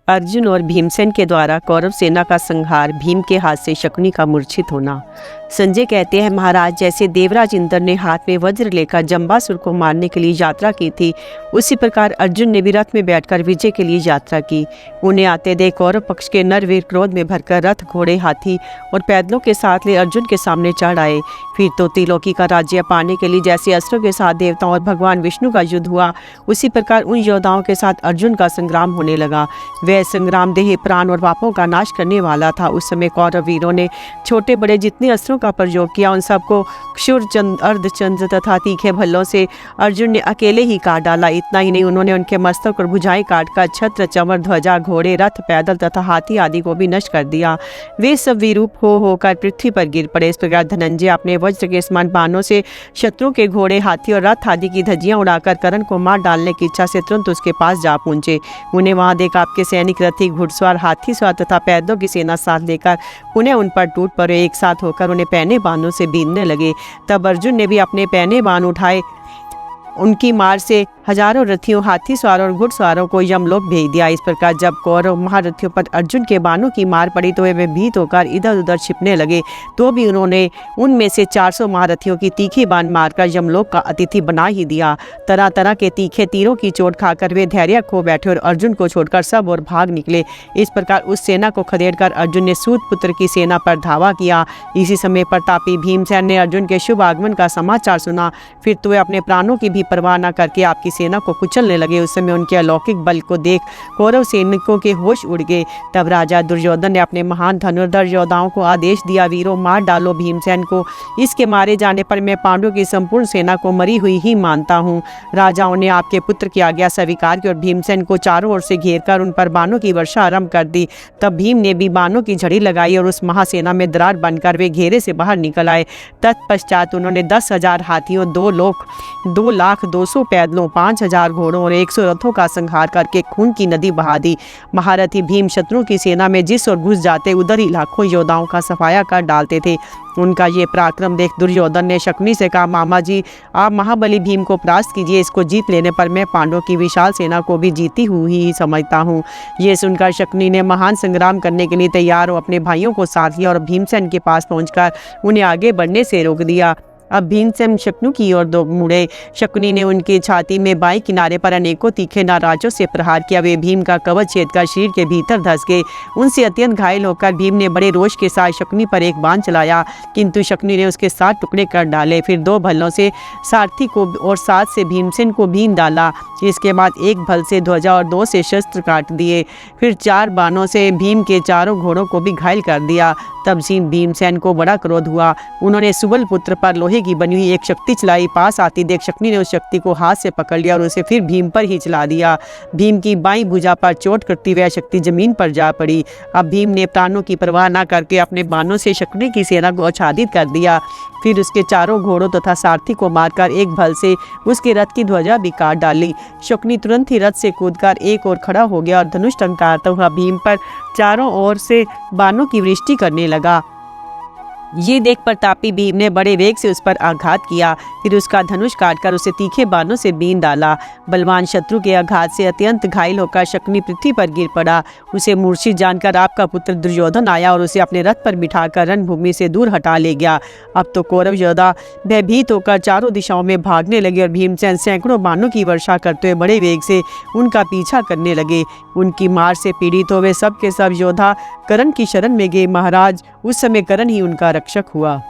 अर्जुन और भीमसेन के द्वारा कौरव सेना का संहार, भीम के हाथ से शकुनी का मूर्छित होना। संजय कहते हैं, महाराज, जैसे देवराज इंद्र ने हाथ में वज्र लेकर जंबासुर को मारने के लिए यात्रा की थी, उसी प्रकार अर्जुन ने भी रथ में बैठकर विजय के लिए यात्रा की। उन्हें आते देख कौरव पक्ष के नरवीर क्रोध में भरकर रथ, घोड़े, हाथी और पैदलों के साथ ले अर्जुन के सामने चढ़ आए। फिर तो त्रिलोकी का राज्य पाने के लिए जैसे अस्त्रों के साथ देवताओं और भगवान विष्णु का युद्ध हुआ, उसी प्रकार उन योद्धाओं के साथ अर्जुन का संग्राम होने लगा। वह संग्राम देह, प्राण और पापों का नाश करने वाला था। उस समय कौरव वीरों ने छोटे बड़े जितने अस्त्रों का प्रयोग किया, उन सबको क्षुर, अर्धचंद्र तथा तीखे भल्लों से अर्जुन ने अकेले ही काट डाला। इतना ही नहीं, उन्होंने उनके मस्तक और भुजाएं काटकर छत्र, चमर, ध्वजा, घोड़े, रथ, पैदल तथा हाथी आदि को भी नष्ट कर दिया। वे सब विरूप होकर पृथ्वी पर गिर पड़े। इस प्रकार धनंजय अपने वज्र के समान बाणों से शत्रुओं के घोड़े, हाथी और रथ आदि की धज्जियां उड़ाकर कर्ण को मार डालने की इच्छा से तुरंत उसके पास जा पहुंचे। उन्हें वहां देखा आपके सैनिक, रथी, घुड़सवार, हाथी सवार तथा पैदलों की सेना साथ लेकर उन्हें उन पर टूट पड़े। एक साथ होकर उन्हें पहने बाणों से बीनने लगे। तब अर्जुन ने भी अपने पहने बाण उठाए, उनकी मार से हजारों रथियों, हाथी सवारों और घुड़सवारों को यमलोक भेज दिया। इस प्रकार जब कौरव महारथियों पर अर्जुन के बाणों की मार पड़ी तो वे भयभीत होकर इधर उधर छिपने लगे। तो भी उन्होंने उनमें से 400 महारथियों की तीखी बाण मारकर यमलोक का अतिथि बना ही दिया। तरह तरह के तीखे तीरों की चोट खाकर वे धैर्य खो बैठे और अर्जुन को छोड़कर सब और भाग निकले। इस प्रकार उस सेना को खदेड़कर अर्जुन ने सूत पुत्र की सेना पर धावा किया। इसी समय प्रतापी भीमसेन ने अर्जुन के शुभ आगमन का समाचार सुना। फिर तो वे अपने प्राणों की भी परवाह न करके आपकी सेना को कुचलने लगे। उस समय उनके अलौकिक बल को देख कौरव सैनिकों के होश उड़ गए। तब राजा दुर्योधन ने अपने महान धनुर्धर योद्धाओं को आदेश दिया, वीरों, मार डालो भीमसेन को। इसके मारे जाने पर मैं पांडवों की संपूर्ण सेना को मरी हुई ही मानता हूँ। राजाओं ने आपके पुत्र की आज्ञा स्वीकार की और भीमसेन को चारों ओर से घेरकर उन पर बाणों की वर्षा आरंभ कर दी। तब भीम ने भी बाणों की झड़ी लगाई और उस महासेना में दरार बनकर वे घेरे से बाहर निकल आए। तत्पश्चात उन्होंने 10,000 हाथियों, 2,02,200 पैदलों, 5,000 घोड़ों और 100 रथों का संहार करके खून की नदी बहा दी। महारथी भीम शत्रु की सेना में जिस ओर घुस जाते उधर ही लाखों योद्धाओं का सफाया कर डालते थे। उनका ये पराक्रम देख दुर्योधन ने शकुनी से कहा, मामा जी, आप महाबली भीम को परास्त कीजिए। इसको जीत लेने पर मैं पांडवों की विशाल सेना को भी जीती हुई ही समझता हूँ। ये सुनकर शकुनी ने महान संग्राम करने के लिए तैयार हो अपने भाइयों को साथ लिया और भीमसेन के पास पहुंचकर उन्हें आगे बढ़ने से रोक दिया। अब भीमसेन शकुनी की ओर दो मुड़े। शकुनी ने उनकी छाती में बाएं किनारे पर अनेकों तीखे नाराजों से प्रहार किया। वे भीम का कवच छेदकर शरीर के भीतर धंस गए। उनसे अत्यंत घायल होकर भीम ने बड़े रोष के साथ शकुनी पर एक बाण चलाया, किंतु शकुनी ने उसके 7 टुकड़े कर डाले। फिर 2 भल्लों से सारथी को और 7 से भीमसेन को बीन डाला। इसके बाद 1 भल से ध्वजा और 2 से शस्त्र काट दिए। फिर 4 बाणों से भीम के चारों घोड़ों को भी घायल कर दिया। तब भीमसेन को बड़ा क्रोध हुआ। उन्होंने सुबल पुत्र पर लोहे की बनी हुई एक शक्ति चलाई। पास आती देख शकुनी ने उस शक्ति को हाथ से पकड़ लिया और उसे फिर भीम पर ही चला दिया। भीम की बाईं भुजा पर चोट करती वह शक्ति जमीन पर जा पड़ी। अब भीम ने प्राणों की परवाह न करके अपने बाणों से शकुनी की सेना को आच्छादित कर दिया। फिर उसके चारों घोड़ों तथा सारथी को मारकर 1 भल से उसके रथ की ध्वजा भी काट डाली। शकुनी तुरंत ही रथ से कूदकर एक ओर खड़ा हो गया और धनुष टंकारता हुआ भीम पर चारों ओर से बाणों की वृष्टि करने लगा। ये देख प्रतापी भीम ने बड़े वेग से उस पर आघात किया। फिर उसका धनुष काटकर उसे तीखे बाणों से बीन डाला। बलवान शत्रु के आघात से अत्यंत घायल होकर शकुनी पृथ्वी पर गिर पड़ा। उसे मूर्छित जानकर आपका पुत्र दुर्योधन आया और उसे अपने रथ पर बिठाकर रणभूमि से दूर हटा ले गया। अब तो कौरव योद्धा भयभीत होकर चारों दिशाओं में भागने लगे और भीमसेन सैकड़ों बाणों की वर्षा करते हुए बड़े वेग से उनका पीछा करने लगे। उनकी मार से पीड़ित हो वे सब के सब योद्धा कर्ण की शरण में गए। महाराज, उस समय कर्ण ही उनका रक्षक हुआ।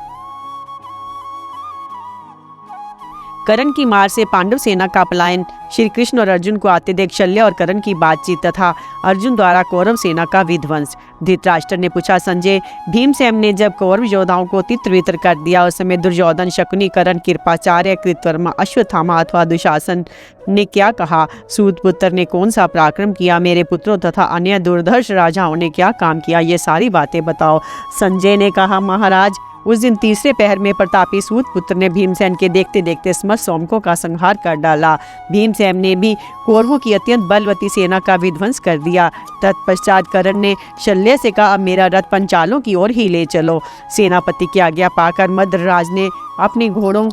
कर्ण की मार से पांडव सेना का पलायन। श्री कृष्ण और अर्जुन को आते देख शल्य और कर्ण की बातचीत तथा अर्जुन द्वारा कौरव सेना का विध्वंस। धृतराष्ट्र ने पूछा, संजय, भीमसेन ने जब कौरव योद्धाओं को तितर-बितर कर दिया, उस समय दुर्योधन, शकुनी, कर्ण, कृपाचार्य, कृतवर्मा, अश्वत्थामा अथवा दुशासन ने क्या कहा? सूत पुत्र ने कौन सा पराक्रम किया? मेरे पुत्रों तथा अन्य दुर्धर्ष राजाओं ने क्या काम किया? ये सारी बातें बताओ। संजय ने कहा, महाराज, उस दिन तीसरे पहर में प्रतापी सूत पुत्र ने भीमसेन के देखते देखते समस्त सैनिकों का संहार कर डाला। भीमसेन ने भी कौरवों की अत्यंत बलवती सेना का विध्वंस कर दिया। तत्पश्चात कर्ण ने शल्य से कहा, अब मेरा रथ पंचालों की ओर ही ले चलो। सेनापति की आज्ञा पाकर मद्रराज ने अपने घोड़ों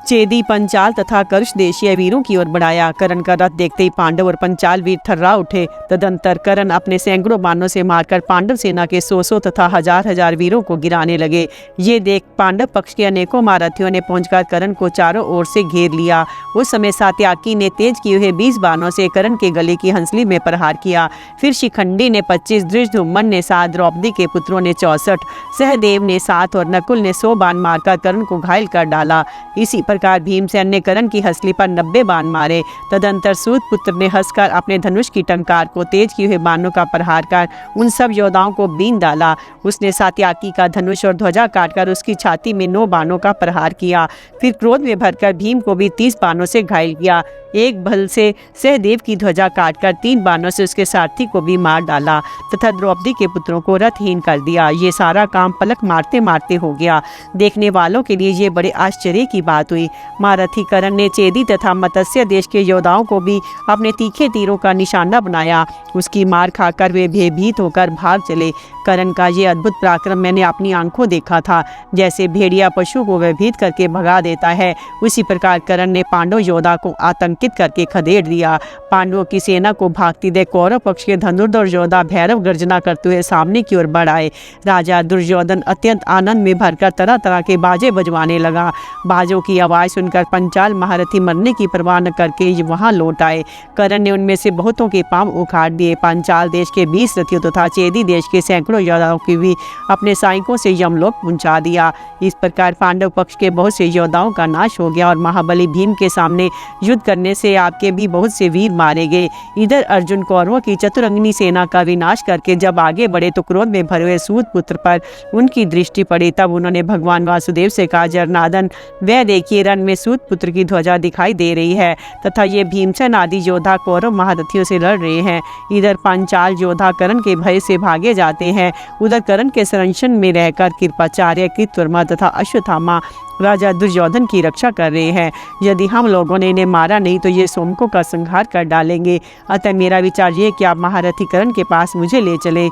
चेदी, पंचाल तथा कर्ष देशीय वीरों की ओर बढ़ाया। कर्ण का रथ देखते ही पांडव और पंचाल वीर थर्रा उठे। तदंतर कर्ण अपने सैकड़ों बाणों से मारकर पांडव सेना के 100 तथा हजार वीरों को गिराने लगे। ये देख पांडव पक्ष के अनेकों महारथियों ने पहुंचकर कर्ण को चारों ओर से घेर लिया। उस समय सात्याकी ने तेज किए हुए 20 बाणों से कर्ण के गले की हंसली में प्रहार किया। फिर शिखंडी ने 25, धृष्टद्युम्न ने 7, द्रौपदी के पुत्रों ने 64, सहदेव ने 7 और नकुल ने 100 बाण मारकर कर्ण को घायल कर डाला। इसी प्रकार भीमसेन ने कर्ण की हंसली पर 90 बाण मारे। तदंतर सूत पुत्र ने हंसकर अपने धनुष की टंकार को तेज किए हुए बाणों का प्रहार कर उन सब योद्धाओं को बीन डाला। उसने सात्याकी का धनुष और ध्वजा काटकर उसकी छाती में 9 बाणों का प्रहार किया। फिर क्रोध में भरकर भीम को भी 30 बाणों से घायल किया। एक बल से सहदेव की ध्वजा काटकर 3 बाणों से उसके सारथी को भी मार डाला तथा द्रौपदी के पुत्रों को रथहीन कर दिया। ये सारा काम पलक मारते मारते हो गया। देखने वालों के लिए ये बड़े आश्चर्य की बात हुई। महारथी कर्ण ने चेदी तथा मत्स्य देश के योद्धाओं को भी अपने तीखे तीरों का निशाना बनाया। उसकी मार खाकर वे भयभीत होकर भाग चले। कर्ण का ये अद्भुत पराक्रम मैंने अपनी आंखों देखा था। जैसे भेड़िया पशु को भयभीत करके भगा देता है, उसी प्रकार कर्ण ने पांडव योद्धा को आतंकित करके खदेड़ दिया। पांडवों की सेना को भागती देख कौरव पक्ष के धनुर्धर योद्धा भैरव गर्जना करते हुए सामने की ओर बढ़ आए। राजा दुर्योधन अत्यंत आनंद में भरकर तरह तरह के बाजे बजवाने लगा। बाजों की आवाज सुनकर पंचाल महारथी मरने की परवाह न करके वहां लौट आए। कर्ण ने उनमें से बहुतों के पांव उखाड़ दिए। पंचाल देश के 20 रथियों तथा चेदी देश के सैकड़ों योद्धाओं की भी अपने सैनिकों से यमलोक पहुंचा दिया। इस प्रकार पांडव पक्ष के बहुत से योद्धाओं का नाश हो गया और महाबली भीम के सामने युद्ध करने से आपके भी बहुत से वीर मारे गए। इधर अर्जुन कौरवों की चतुरंगिनी सेना का विनाश करके जब आगे बढ़े तो क्रोध में भरे हुए सूत पुत्र पर उनकी दृष्टि पड़ी। तब उन्होंने भगवान वासुदेव से कहा, जरनादन, वह देखिए रण में सूत पुत्र की ध्वजा दिखाई दे रही है तथा ये भीमसेन आदि योद्धा कौरव महारथियों से लड़ रहे हैं। इधर पंचाल योद्धा कर्ण के भय से भागे जाते हैं। उधर कर्ण के संरक्षण में रहकर कृपाचार्य, कृतवर्मा तथा अश्वत्थामा राजा दुर्योधन की रक्षा कर रहे हैं। यदि हम लोगों ने इन्हें मारा नहीं तो ये सोमकों का संहार कर डालेंगे। अतः मेरा विचार ये कि आप महारथी कर्ण के पास मुझे ले चले।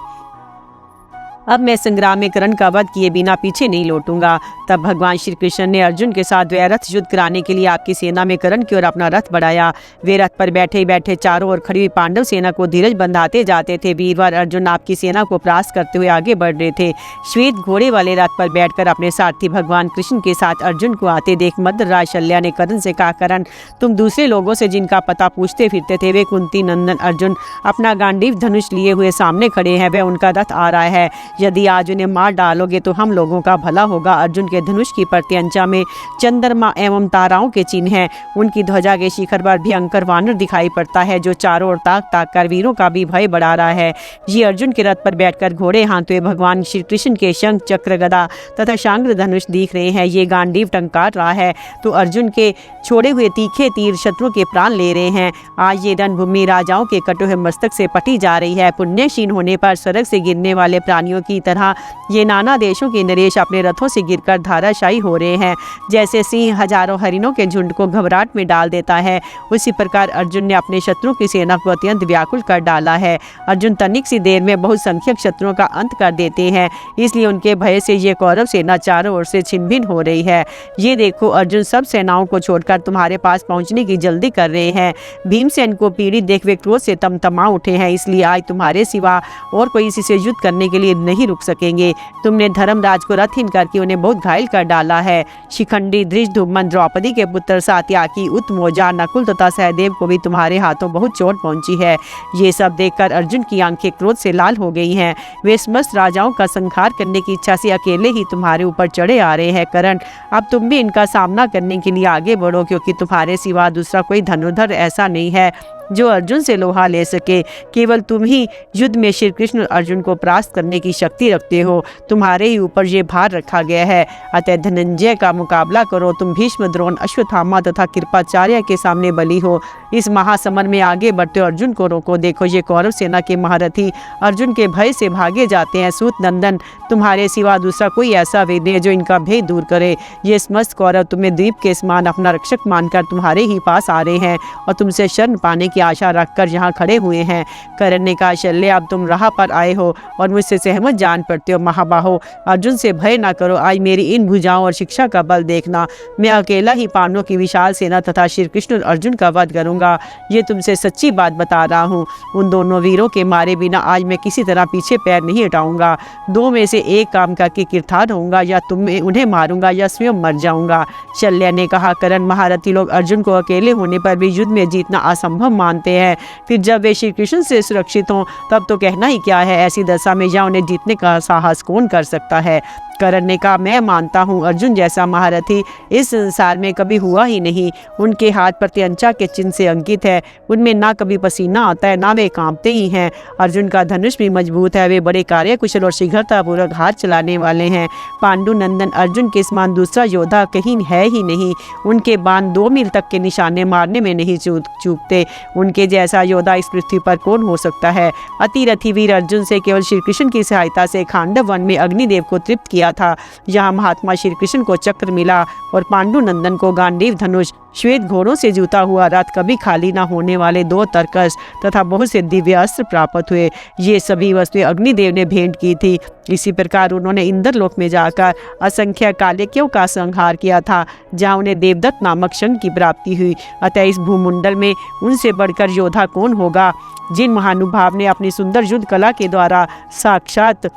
अब मैं संग्राम में कर्ण का वध किए बिना पीछे नहीं लौटूंगा। तब भगवान श्री कृष्ण ने अर्जुन के साथ द्वैरथ युद्ध कराने के लिए आपकी सेना में कर्ण की ओर अपना रथ बढ़ाया। वे रथ पर बैठे बैठे चारों ओर खड़ी हुई पांडव सेना को धीरज बंधाते जाते थे। वीरवर अर्जुन आपकी सेना को परास्त करते हुए आगे बढ़ रहे थे। श्वेत घोड़े वाले रथ पर बैठकर अपने सारथी भगवान कृष्ण के साथ अर्जुन को आते देख मद्रराज शल्या ने कर्ण से कहा, कर्ण, तुम दूसरे लोगों से जिनका पता पूछते फिरते थे, वे कुंती नंदन अर्जुन अपना गांडीव धनुष लिए हुए सामने खड़े हैं। वह उनका रथ आ रहा है। यदि आज उन्हें मार डालोगे तो हम लोगों का भला होगा। अर्जुन के धनुष की प्रत्यंचा में चंद्रमा एवं ताराओं के चिन्ह हैं। उनकी ध्वजा के शिखर पर भयंकर वानर दिखाई पड़ता है जो चारों ओर ताक ताक कर वीरों का भी भय बढ़ा रहा है। ये अर्जुन के रथ पर बैठकर घोड़े हाँकते हुए भगवान श्री कृष्ण के शंख, चक्र, गदा तथा शांग्र धनुष दिख रहे हैं। ये गांडीव टंकार रहा है तो अर्जुन के छोड़े हुए तीखे तीर शत्रुओं के प्राण ले रहे हैं। आज ये रणभूमि राजाओं के कटे हुए मस्तक से पटी जा रही है। पुण्यशीन होने पर स्वर्ग से गिरने वाले प्राणियों की तरह ये नाना देशों के नरेश अपने रथों से गिरकर धाराशायी हो रहे हैं। जैसे सिंह हजारों हरिणों के झुंड को घबराहट में डाल देता है, उसी प्रकार अर्जुन ने अपने शत्रुओं की सेना को अत्यंत व्याकुल कर डाला है। अर्जुन तनिक सी देर में बहुसंख्यक शत्रुओं का अंत कर देते हैं, इसलिए उनके भय से ये कौरव सेना चारों ओर से छिन्न-भिन्न हो रही है। ये देखो, अर्जुन सब सेनाओं को छोड़कर तुम्हारे पास पहुंचने की जल्दी कर रहे हैं। भीमसेन को पीड़ित देख वे क्रोध से तमतमा उठे हैं, इसलिए आज तुम्हारे सिवा और कोई इसी से युद्ध करने के लिए नहीं रुक सकेंगे। तुमने धर्मराज को रथहीन करके उन्हें बहुत घायल कर डाला है। शिखंडी, धृष्टद्युम्न, द्रौपदी के पुत्र सात्याकी, उत्तमौजा, नकुल तथा सहदेव को भी तुम्हारे हाथों बहुत चोट पहुंची है। ये सब देखकर अर्जुन की आंखें क्रोध से लाल हो गई हैं। वे समस्त राजाओं का संहार करने की इच्छा से अकेले ही तुम्हारे ऊपर चढ़े आ रहे हैं। कर्ण, अब तुम भी इनका सामना करने के लिए आगे बढ़ो, क्योंकि तुम्हारे सिवा दूसरा कोई धनुर्धर ऐसा नहीं है जो अर्जुन से लोहा ले सके। केवल तुम ही युद्ध में श्री कृष्ण अर्जुन को परास्त करने की शक्ति रखते हो। तुम्हारे ही ऊपर ये भार रखा गया है। अतः धनंजय का मुकाबला करो। तुम भीष्म, द्रोण, अश्वत्थामा तथा कृपाचार्य के सामने बली हो। इस महासमर में आगे बढ़ते अर्जुन को रोको। देखो, ये कौरव सेना के महारथी अर्जुन के भय से भागे जाते हैं। सूत नंदन, तुम्हारे सिवा दूसरा कोई ऐसा वीर नहीं जो इनका भय दूर करे। ये समस्त कौरव तुम्हें द्वीप के समान अपना रक्षक मानकर तुम्हारे ही पास आ रहे हैं और तुमसे शरण पाने की की आशा रखकर यहाँ खड़े हुए हैं। कर्ण ने कहा, शल्य अब तुम राह पर आए हो और मुझसे सहमत जान पड़ते हो। महाबाहो, अर्जुन से भय ना करो। आज मेरी इन भुजाओं और शिक्षा का बल देखना। मैं अकेला ही पांडवों की विशाल सेना तथा श्री कृष्ण और अर्जुन का वध करूंगा। ये तुमसे सच्ची बात बता रहा हूँ। उन दोनों वीरों के मारे बिना आज मैं किसी तरह पीछे पैर नहीं हटाऊंगा। दो में से एक काम करके गिरफ्तार होऊंगा, या उन्हें मारूंगा या स्वयं मर जाऊंगा। शल्य ने कहा, कर्ण, महारथी लोग अर्जुन को अकेले होने पर भी युद्ध में जीतना असंभव मानते हैं, फिर जब वे श्री कृष्ण से सुरक्षित हों तब तो कहना ही क्या है। ऐसी दशा में या उन्हें जीतने का साहस कौन कर सकता है। कर्ण ने कहा, मैं मानता हूँ अर्जुन जैसा महारथी इस संसार में कभी हुआ ही नहीं। उनके हाथ प्रत्यंचा के चिन्ह से अंकित है। उनमें ना कभी पसीना आता है, ना वे कांपते ही हैं। अर्जुन का धनुष भी मजबूत है। वे बड़े कार्यकुशल और शीघ्रतापूर्वक हाथ चलाने वाले हैं। पांडु नंदन अर्जुन के समान दूसरा योद्धा कहीं है ही नहीं। उनके बाण 2 मील तक के निशाने मारने में नहीं चूकते। उनके जैसा योद्धा इस पृथ्वी पर कौन हो सकता है। अतिरथी वीर अर्जुन से केवल श्री कृष्ण की सहायता से खांडव वन में अग्निदेव को तृप्त किया था। यहाँ महात्मा श्री कृष्ण को चक्र मिला और पांडु नंदन को गांडीव धनुष, श्वेत घोड़ों से जूता हुआ रथ, कभी खाली न होने वाले 2 तरकस तथा बहुत से दिव्य अस्त्र प्राप्त हुए। ये सभी वस्तुएं अग्निदेव ने भेंट की थी। इसी प्रकार उन्होंने इंद्रलोक में जाकर असंख्य कालिकियों का संहार किया था, जहाँ उन्हें देवदत्त नामक शंख की प्राप्ति हुई। अतः इस भूमंडल में उनसे बढ़कर योद्धा कौन होगा। जिन महानुभाव ने अपनी सुंदर युद्ध कला के द्वारा साक्षात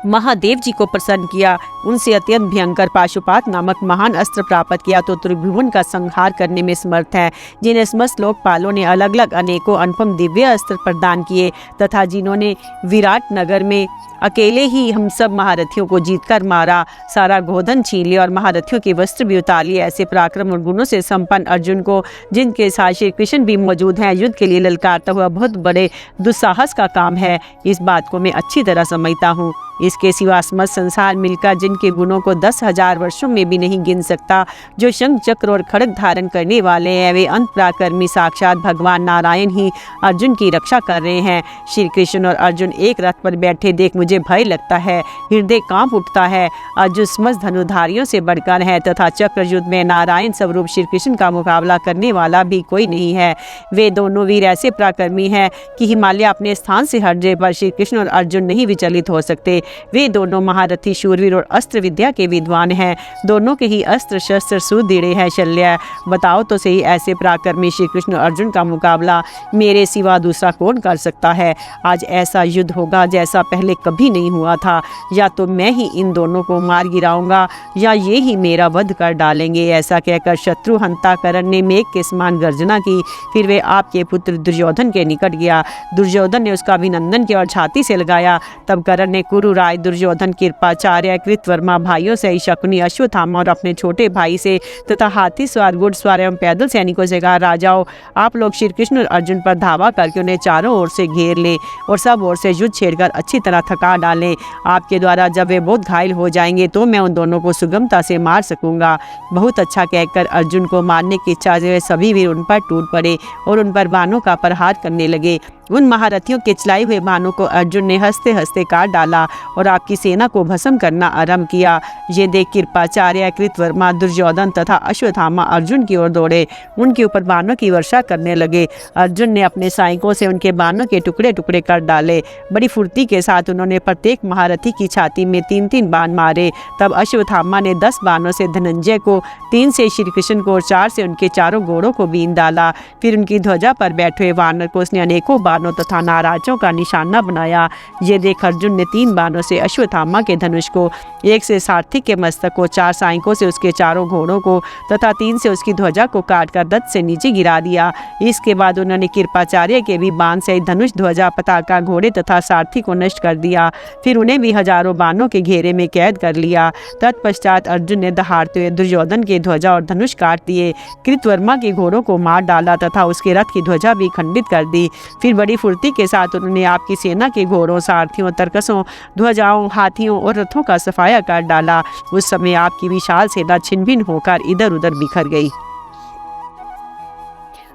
महादेव जी को प्रसन्न किया, उनसे अत्यंत भयंकर पाशुपात नामक महान अस्त्र प्राप्त किया, तो त्रिभुवन का संहार करने में समर्थ है। जिन समस्त लोकपालों ने अलग अलग अनेकों अनुपम दिव्य अस्त्र प्रदान किए तथा जिन्होंने विराट नगर में अकेले ही हम सब महारथियों को जीतकर मारा, सारा गोधन छीन लिया और महारथियों के वस्त्र भी उतार लिए, ऐसे पराक्रम और गुणों से संपन्न अर्जुन को, जिनके साथ श्री कृष्ण भी मौजूद हैं, युद्ध के लिए ललकारता हुआ बहुत बड़े दुस्साहस का काम है। इस बात को मैं अच्छी तरह समझता हूँ। इसके सिवा समस्त संसार मिलकर जिनके गुणों को 10,000 वर्षों में भी नहीं गिन सकता, जो शंख चक्र और खड्ग धारण करने वाले हैं, वे अंत पराक्रमी साक्षात भगवान नारायण ही अर्जुन की रक्षा कर रहे हैं। श्री कृष्ण और अर्जुन एक रथ पर बैठे देख मुझे भय लगता है, हृदय कांप उठता है। अर्जुन समस्त धनुधारियों से बढ़कर है तथा चक्र युद्ध में नारायण स्वरूप श्री कृष्ण का मुकाबला करने वाला भी कोई नहीं है। वे दोनों वीर ऐसे पराक्रमी हैं कि हिमालय अपने स्थान से हटने पर श्री कृष्ण और अर्जुन नहीं विचलित हो सकते। वे दोनों महारथी शूरवीर और अस्त्र विद्या के विद्वान हैं। दोनों के ही अस्त्र शस्त्र सुदृढ़ हैं। शल्य, बताओ तो सही, ऐसे पराक्रमी श्री कृष्ण और अर्जुन का मुकाबला मेरे सिवा दूसरा कौन कर सकता है। आज ऐसा युद्ध होगा जैसा पहले कभी नहीं हुआ था। या तो मैं ही इन दोनों को मार गिराऊंगा या ये ही मेरा वध कर डालेंगे। ऐसा कहकर शत्रु हंता कर्ण ने मेघ के समान गर्जना की। फिर वे आपके पुत्र दुर्योधन के निकट गया। दुर्योधन ने उसका अभिनंदन किया और छाती से लगाया। तब कर्ण ने कुरु राय, दुर्योधन, कृपाचार्य, कृतवर्मा भाइयों से, शकुनी, अश्वत्थामा और अपने छोटे भाई से तथा हाथी सवार, घुड़सवार एवं पैदल सैनिकों से कहा, राजाओं, आप लोग श्री कृष्ण और अर्जुन पर धावा करके उन्हें चारों ओर से घेर लें और सब ओर से युद्ध छेड़कर अच्छी तरह थका डालें। आपके द्वारा जब वे बहुत घायल हो जाएंगे तो मैं उन दोनों को सुगमता से मार सकूंगा। बहुत अच्छा कहकर अर्जुन को मारने की इच्छा से वे सभी वीर उन पर टूट पड़े और उन पर बाणों का प्रहार करने लगे। उन महारथियों के चलाए हुए बाणों को अर्जुन ने हंसते हंसते काट डाला और आपकी सेना को भस्म करना आरंभ किया। ये देख कृपाचार्य, कृतवर्मा, दुर्योधन तथा अश्वत्थामा अर्जुन की ओर दौड़े, उनके ऊपर बाणों की वर्षा करने लगे। अर्जुन ने अपने सैनिकों से उनके बाणों के टुकड़े टुकड़े कर डाले। बड़ी फुर्ती के साथ उन्होंने प्रत्येक महारथी की छाती में 3-3 बाण मारे। तब अश्वत्थामा ने 10 बाणों से धनंजय को, 3 से श्री कृष्ण को और 4 से उनके चारों घोड़ों को बीन डाला। फिर उनकी ध्वजा पर बैठे हुए वानर को उसने अनेकों बाणों तथा नाराजों का निशाना बनाया। ये देख अर्जुन ने 3 बाणों से अश्वत्थामा के धनुष को, 1 से सारथी के मस्तक को, 4 सैनिकों से उसके चारों घोड़ों को तथा 3 से उसकी ध्वजा को काटकर रथ से नीचे गिरा दिया। इसके बाद उन्होंने कृपाचार्य के भी बाण से धनुष, ध्वजा, पताका, घोड़े तथा सारथी को नष्ट कर दिया। फिर उन्हें भी हजारों बाणों के घेरे में कैद कर लिया। तत्पश्चात अर्जुन ने दहाड़ते हुए दुर्योधन के ध्वजा और धनुष काट दिए, कृतवर्मा के घोड़ों को मार डाला तथा उसके रथ की ध्वजा भी खंडित कर दी। फिर बड़ी फुर्ती के साथ उन्होंने आपकी सेना के घोड़ों, सारथियों, तरकसों, ध्वजाओं, हाथियों और रथों का सफाया कर डाला। उस समय आपकी विशाल सेना छिन्न भिन्न होकर इधर उधर बिखर गई।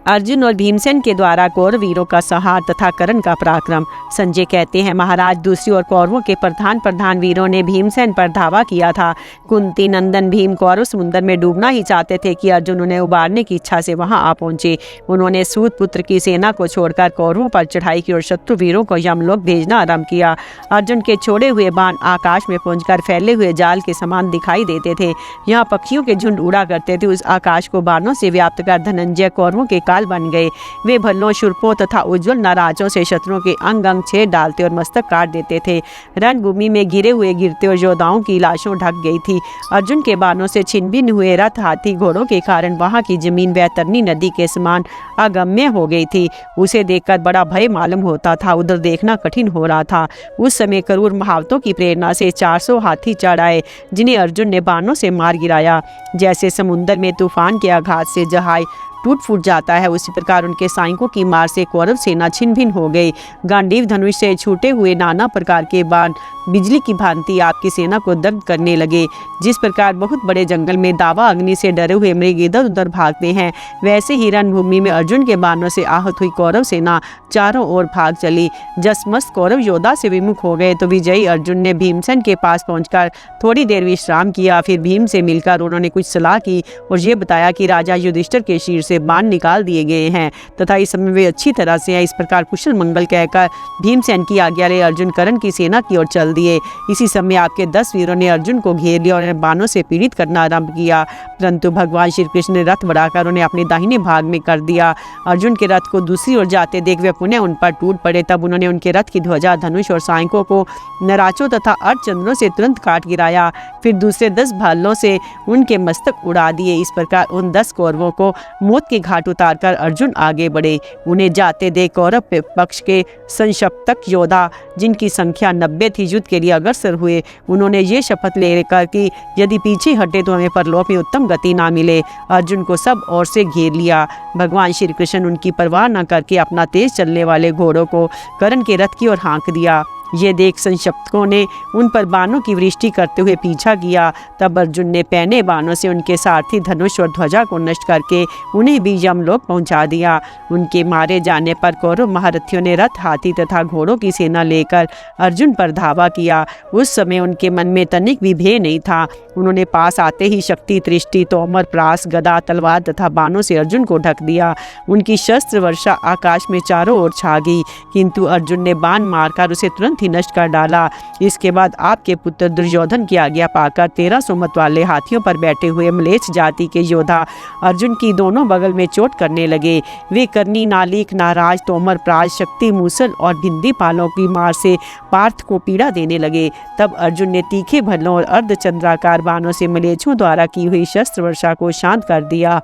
अर्जुन और भीमसेन के द्वारा कौरव वीरों का संहार तथा कर्ण का पराक्रम। संजय कहते हैं, महाराज दूसरी ओर कौरवों के प्रधान वीरों ने भीमसेन पर धावा किया था। कुंती नंदन भीम कौरव समुद्र में डूबना ही चाहते थे कि अर्जुन उन्हें उबारने की इच्छा से वहां आ पहुंचे। उन्होंने सूत पुत्र की सेना को छोड़कर कौरवों पर चढ़ाई की और शत्रु वीरों को यमलोक भेजना आरंभ किया। अर्जुन के छोड़े हुए बाण आकाश में पहुंचकर फैले हुए जाल के समान दिखाई देते थे। यहाँ पक्षियों के झुंड उड़ा करते थे। उस आकाश को बाणों से व्याप्त कर धनंजय कौरवों के काल बन गए। वे भल्लों, शूर्पों तथा उज्ज्वल नाराजों से शत्रुओं के अंग अंग छेद डालते और मस्तक काट देते थे। रणभूमि में गिरते और योद्धाओं की लाशों ढक गई थी। अर्जुन के बाणों से छिन्न भिन्न हुए रथ, हाथी, घोड़ों के कारण वहां की जमीन बैतरनी नदी के समान अगम्य हो गई थी। उसे देखकर बड़ा भय मालूम होता था। उधर देखना कठिन हो रहा था। उस समय क्रूर महावतों की प्रेरणा से 400 हाथी चढ़ आए, जिन्हें अर्जुन ने बाणों से मार गिराया। जैसे समुद्र में तूफान के आघात से जहाज टूट फूट जाता है, उसी प्रकार उनके सैनिकों की मार से कौरव सेना छिन्न भिन्न हो गई। गांडीव धनुष से छूटे हुए नाना प्रकार के बाण बिजली की भांति आपकी सेना को दग्ध करने लगे। जिस प्रकार बहुत बड़े जंगल में दावा अग्नि से डरे हुए मृग इधर उधर भागते हैं, वैसे ही रणभूमि में अर्जुन के बाणों से आहत हुई कौरव सेना चारों ओर भाग चली। जसमस्त कौरव योद्धा से विमुख हो गए तो विजयी अर्जुन ने भीमसेन के पास पहुंचकर थोड़ी देर विश्राम किया। फिर भीम से मिलकर उन्होंने कुछ सलाह की और ये बताया कि राजा युधिष्ठिर के शीर से बाण निकाल दिए गए हैं तथा इस समय वे अच्छी तरह से हैं। इस प्रकार कुशल मंगल कहकर भीमसेन की आज्ञा ले अर्जुन कर्ण की सेना की ओर चल दिए। इसी समय आपके 10 वीरों ने अर्जुन को घेर लिया और बाणों से पीड़ित करना आरंभ किया, परंतु भगवान श्री कृष्ण ने रथ बढ़ाकर उन्हें अपने दाहिने भाग में कर दिया। अर्जुन के रथ को दूसरी ओर जाते देख वे पुनः उन पर टूट पड़े। तब उन्होंने उनके रथ की ध्वजा, धनुष और सैनिकों को नराचों तथा अर्धचंद्रों से तुरंत काट गिराया। फिर दूसरे 10 भालों से उनके मस्तक उड़ा दिए। इस प्रकार उन 10 कौरवों को मौत के घाट उतारकर अर्जुन आगे बढ़े। उन्हें जाते देख कौरव पक्ष के संशप्तक योद्धा, जिनकी संख्या 90 थी, युद्ध के लिए अग्रसर हुए। उन्होंने ये शपथ लेकर कि यदि पीछे हटे तो हमें परलोक में उत्तम गति ना मिले। अर्जुन को सब ओर से घेर लिया। भगवान श्री कृष्ण उनकी परवाह न करके अपना तेज चलने वाले घोड़ों को कर्ण के रथ की ओर हाँक दिया। ये देख संशप्तकों ने उन पर बाणों की वृष्टि करते हुए पीछा किया। तब अर्जुन ने पैने बाणों से उनके सारथी, धनुष और ध्वजा को नष्ट करके उन्हें भी यमलोक पहुंचा दिया। उनके मारे जाने पर कौरव महारथियों ने रथ, हाथी तथा घोड़ों की सेना लेकर अर्जुन पर धावा किया। उस समय उनके मन में तनिक भी भय नहीं था। उन्होंने पास आते ही शक्ति, दृष्टि, तोमर, प्रास, गदा, तलवार तथा बाणों से अर्जुन को ढक दिया। उनकी शस्त्र वर्षा आकाश में चारों ओर छा गई, किंतु अर्जुन ने बाण मारकर उसे तुरंत ही नष्ट कर डाला। इसके बाद आपके पुत्र दुर्योधन की आज्ञा पाकर 1300 मत वाले हाथियों पर बैठे हुए म्लेच्छ जाति के योद्धा अर्जुन की दोनों बगल में चोट करने लगे। वे करनी, नालीक, नाराज, तोमर, प्राज, शक्ति, मूसल और भिंदी पालों की मार से पार्थ को पीड़ा देने लगे। तब अर्जुन ने तीखे भल्लों और अर्धचंद्राकार बाणों से म्लेच्छों द्वारा की हुई शस्त्र वर्षा को शांत कर दिया।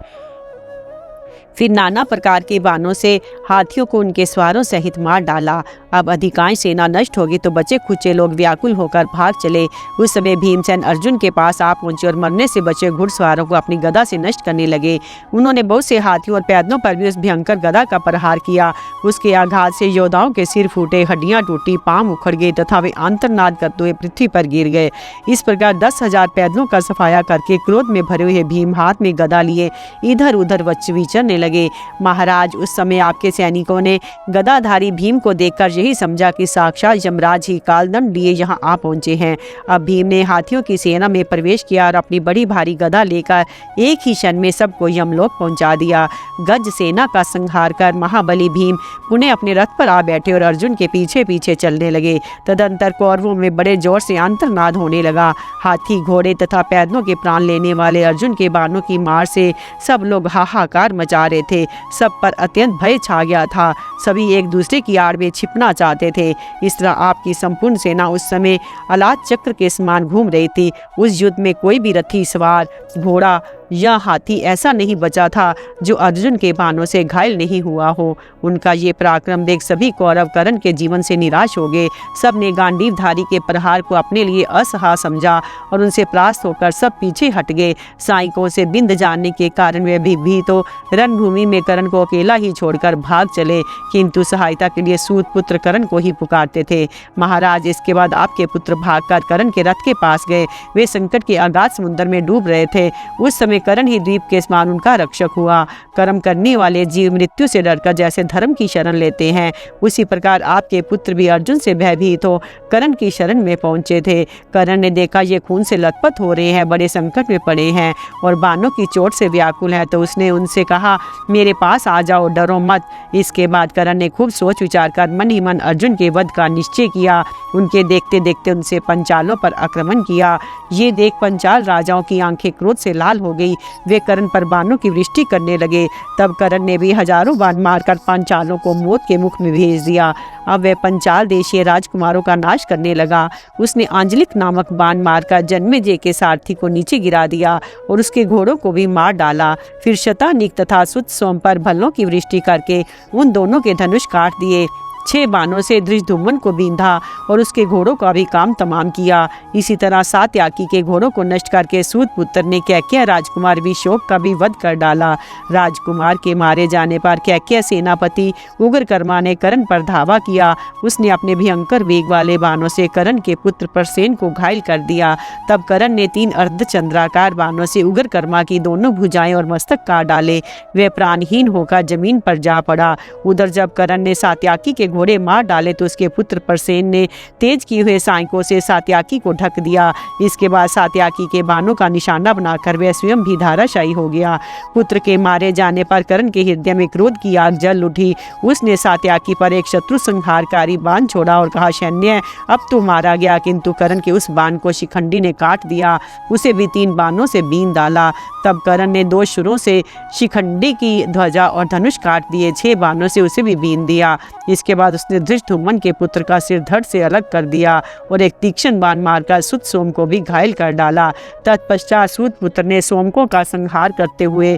फिर नाना प्रकार के बाणों से हाथियों को उनके स्वारों सहित मार डाला। अब अधिकांश सेना नष्ट होगी तो बचे खुचे लोग व्याकुल होकर भाग चले। उस समय भीमसेन अर्जुन के पास आ पहुंचे और मरने से बचे घुड़सवारों को अपनी गदा से नष्ट करने लगे। उन्होंने बहुत से हाथियों और पैदलों पर भी उस भयंकर गदा का प्रहार किया। उसके आघात से योद्धाओं के सिर फूटे, हड्डियां टूटी, पांव उखड़ गए तथा वे आंतरनाद करते हुए पृथ्वी पर गिर गए। इस प्रकार 10,000 पैदलों का सफाया करके क्रोध में भरे हुए भीम हाथ में गदा लिए इधर उधर विचरने लगे। महाराज, उस समय आपके सैनिकों ने गदाधारी भीम को देखकर यही समझा कि साक्षात यमराज ही कालदंड लिए यहाँ आ पहुंचे हैं। अब भीम ने हाथियों की सेना में प्रवेश किया और अपनी बड़ी भारी गदा लेकर एक ही क्षण में सबको यमलोक पहुंचा दिया। गज सेना का संहार कर महाबली भीम पुनः अपने रथ पर आ बैठे और अर्जुन के पीछे पीछे चलने लगे। तदंतर कौरवों में बड़े जोर से आंतरनाद होने लगा। हाथी, घोड़े तथा पैदलों के प्राण लेने वाले अर्जुन के बाणों की मार से सब लोग हाहाकार मचा रहे थे। सब पर अत्यंत भय छा गया था। सभी एक दूसरे की आड़ में छिपना चाहते थे। इस तरह आपकी संपूर्ण सेना उस समय अलाद चक्र के समान घूम रही थी। उस युद्ध में कोई भी रथी, सवार, घोड़ा या हाथी ऐसा नहीं बचा था जो अर्जुन के बाणों से घायल नहीं हुआ हो। उनका ये पराक्रम देख सभी कौरव कर्ण के जीवन से निराश हो गए। सब ने गांडीवधारी के प्रहार को अपने लिए असहा समझा और उनसे परास्त होकर सब पीछे हट गए। सैनिकों से बिंद जानने के कारण वे भी तो रणभूमि में कर्ण को अकेला ही छोड़कर भाग चले, किंतु सहायता के लिए सूत पुत्र कर्ण को ही पुकारते थे। महाराज, इसके बाद आपके पुत्र भागकर कर्ण के रथ के पास गए। वे संकट के अगाध समुद्र में डूब रहे थे। उस समय कर्ण ही द्वीप के समान उनका रक्षक हुआ। कर्म करने वाले जीव मृत्यु से डरकर जैसे धर्म की शरण लेते हैं, उसी प्रकार आपके पुत्र भी अर्जुन से भयभीत हो कर्ण की शरण में पहुंचे थे। कर्ण ने देखा ये खून से लथपथ हो रहे हैं, बड़े संकट में पड़े हैं और बाणों की चोट से व्याकुल है, तो उसने उनसे कहा, मेरे पास आ जाओ, डरो मत। इसके बाद कर्ण ने खूब सोच विचार कर मन ही मन अर्जुन के वध का निश्चय किया। उनके देखते देखते उनसे पंचालों पर आक्रमण किया। ये देख पंचाल राजाओं की आंखें क्रोध से लाल हो गई। वे कर्ण पर बाणों की वृष्टि करने लगे। तब कर्ण ने भी हजारों बाण मारकर पंचालों को मौत के मुख में भेज दिया। अब वह पंचाल देशीय राजकुमारों का नाश करने लगा। उसने आंजलिक नामक बाण मारकर जन्मेजय के सारथी को नीचे गिरा दिया और उसके घोड़ों को भी मार डाला। फिर शतानीक तथा सुतसोम पर भल्लों की वृष्टि करके उन दोनों के धनुष काट दिए। 6 बाणों से धृष्टद्युम्न को बींधा और उसके घोड़ों का भी काम तमाम किया। इसी तरह सात्याकी के घोड़ों को नष्ट करके सूत पुत्र ने कैकेय राजकुमार विशोक का भी वध कर डाला। राजकुमार के मारे जाने पर कैकेय सेनापति उग्रकर्मा ने कर्ण पर धावा किया। उसने अपने भयंकर वेग वाले बाणों से कर्ण के पुत्र प्रसेन को घायल कर दिया। तब कर्ण ने 3 अर्धचंद्राकार बाणों से उग्रकर्मा की दोनों भुजाएं और मस्तक काट डाले। वह प्राणहीन होकर जमीन पर जा पड़ा। उधर जब कर्ण ने सात्याकी के घोड़े मार डाले तो उसके पुत्र प्रसेन ने तेज किए हुए साइकों से सात्याकी को ढक दिया। इसके बाद सात्याकी के बाणों का निशाना बनाकर वह स्वयं भी धाराशायी हो गया। पुत्र के मारे जाने पर कर्ण के हृदय में क्रोध की आग जल उठी। उसने सात्याकी पर एक शत्रु संहारकारी बाण छोड़ा और कहा, सैन्य अब तो मारा गया। किंतु कर्ण के उस बाण को शिखंडी ने काट दिया। उसे भी 3 बाणों से बीन डाला। तब कर्ण ने 2 शुरों से शिखंडी की ध्वजा और धनुष काट दिए। 6 बाणों से उसे भी बीन दिया। इसके बाद उसने धृष्टद्युम्न के पुत्र का सिर धड़ से अलग कर दिया और एक तीक्ष्ण बाण मारकर सुतसोम को भी घायल कर डाला। तत्पश्चात सूत पुत्र ने सोमकों का संहार करते हुए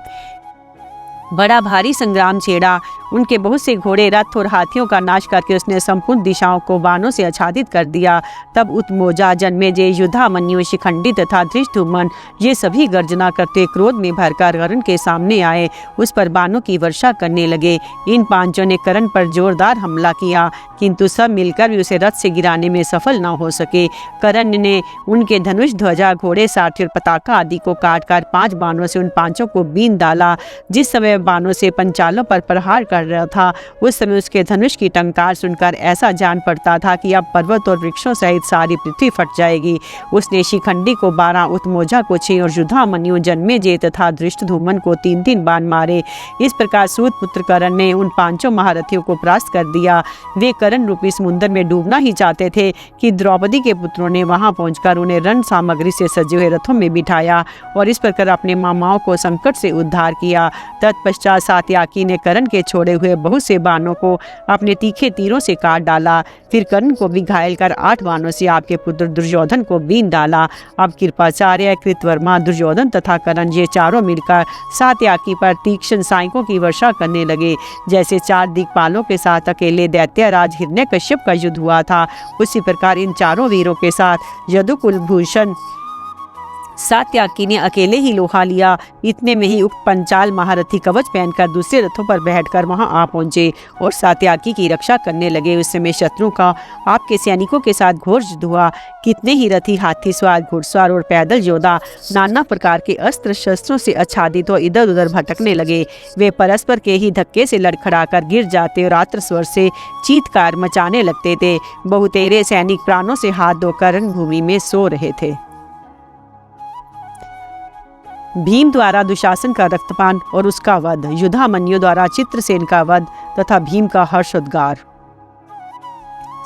बड़ा भारी संग्राम छेड़ा। उनके बहुत से घोड़े, रथ और हाथियों का नाश करके उसने संपूर्ण दिशाओं को बाणों से आच्छादित कर दिया। तब उत्मोजा, जन्मेजय, युधामन्यु, शिखंडी तथा धृष्टद्युम्न ये सभी गर्जना करते क्रोध में भरकर कर्ण के सामने आए। उस पर बाणों की वर्षा करने लगे। इन पांचों ने कर्ण पर जोरदार हमला किया, किंतु सब मिलकर भी उसे रथ से गिराने में सफल न हो सके। कर्ण ने उनके धनुष, ध्वजा, घोड़े, सारथी और पताका आदि को काटकर 5 बाणों से उन पांचों को बीन डाला। जिस समय बाणों से पंचालों पर प्रहार कर रहा था, उस समय उसके धनुष की टंकार सुनकर ऐसा जान पड़ता था कि अब पर्वत और वृक्षों सहित सारी पृथ्वी फट जाएगी। उसने शिखंडी को 12, उत्मोजा को 6 और युधामन्यु, जन्मेजय तथा धृष्टद्युम्न को 3-3 बाण मारे। इस प्रकार सूत पुत्र कर्ण ने उन 5 महारथियों को परास्त कर दिया। वे कर्ण रूपी समुद्र में डूबना ही चाहते थे कि द्रौपदी के पुत्रों ने वहां पहुंचकर उन्हें रण सामग्री से सजे हुए रथों में बिठाया और इस प्रकार अपने मामाओं को संकट से उद्धार किया। तत्पश्चात सात्याकी ने कर्ण के छोड़े हुए बहुत से बाणों को अपने तीखे तीरों से काट डाला। फिर कर्ण को भी घायल कर 8 बाणों से आपके पुत्र दुर्योधन को बीन डाला। अब कृपाचार्य, कृतवर्मा, दुर्योधन तथा कर्ण ये चारों मिलकर सात्याकी पर तीक्ष्ण साइकों की वर्षा करने लगे। जैसे 4 दिक्पालों के साथ अकेले दैत्यराज हिरण्यकश्यप का युद्ध हुआ था, उसी प्रकार इन चारों वीरों के साथ यदुकुलभूषण सात्याकी ने अकेले ही लोहा लिया। इतने में ही उक्त पंचाल महारथी कवच पहनकर दूसरे रथों पर बैठकर वहां आ पहुंचे और सात्याकी की रक्षा करने लगे। उस समय शत्रु का आपके सैनिकों के साथ घोर युद्ध हुआ। कितने ही रथी, हाथी सवार, घुड़सवार और पैदल योद्धा नाना प्रकार के अस्त्र शस्त्रों से आच्छादित और इधर उधर भटकने लगे। वे परस्पर के ही धक्के से लड़खड़ाकर गिर जाते और आर्त स्वर से चीत्कार मचाने लगते थे। बहुतेरे सैनिक प्राणों से हाथ धोकर रणभूमि में सो रहे थे। भीम द्वारा दुशासन का रक्तपान और उसका वध, युधामन्यु द्वारा चित्रसेन का वध तथा भीम का हर्षोद्गार।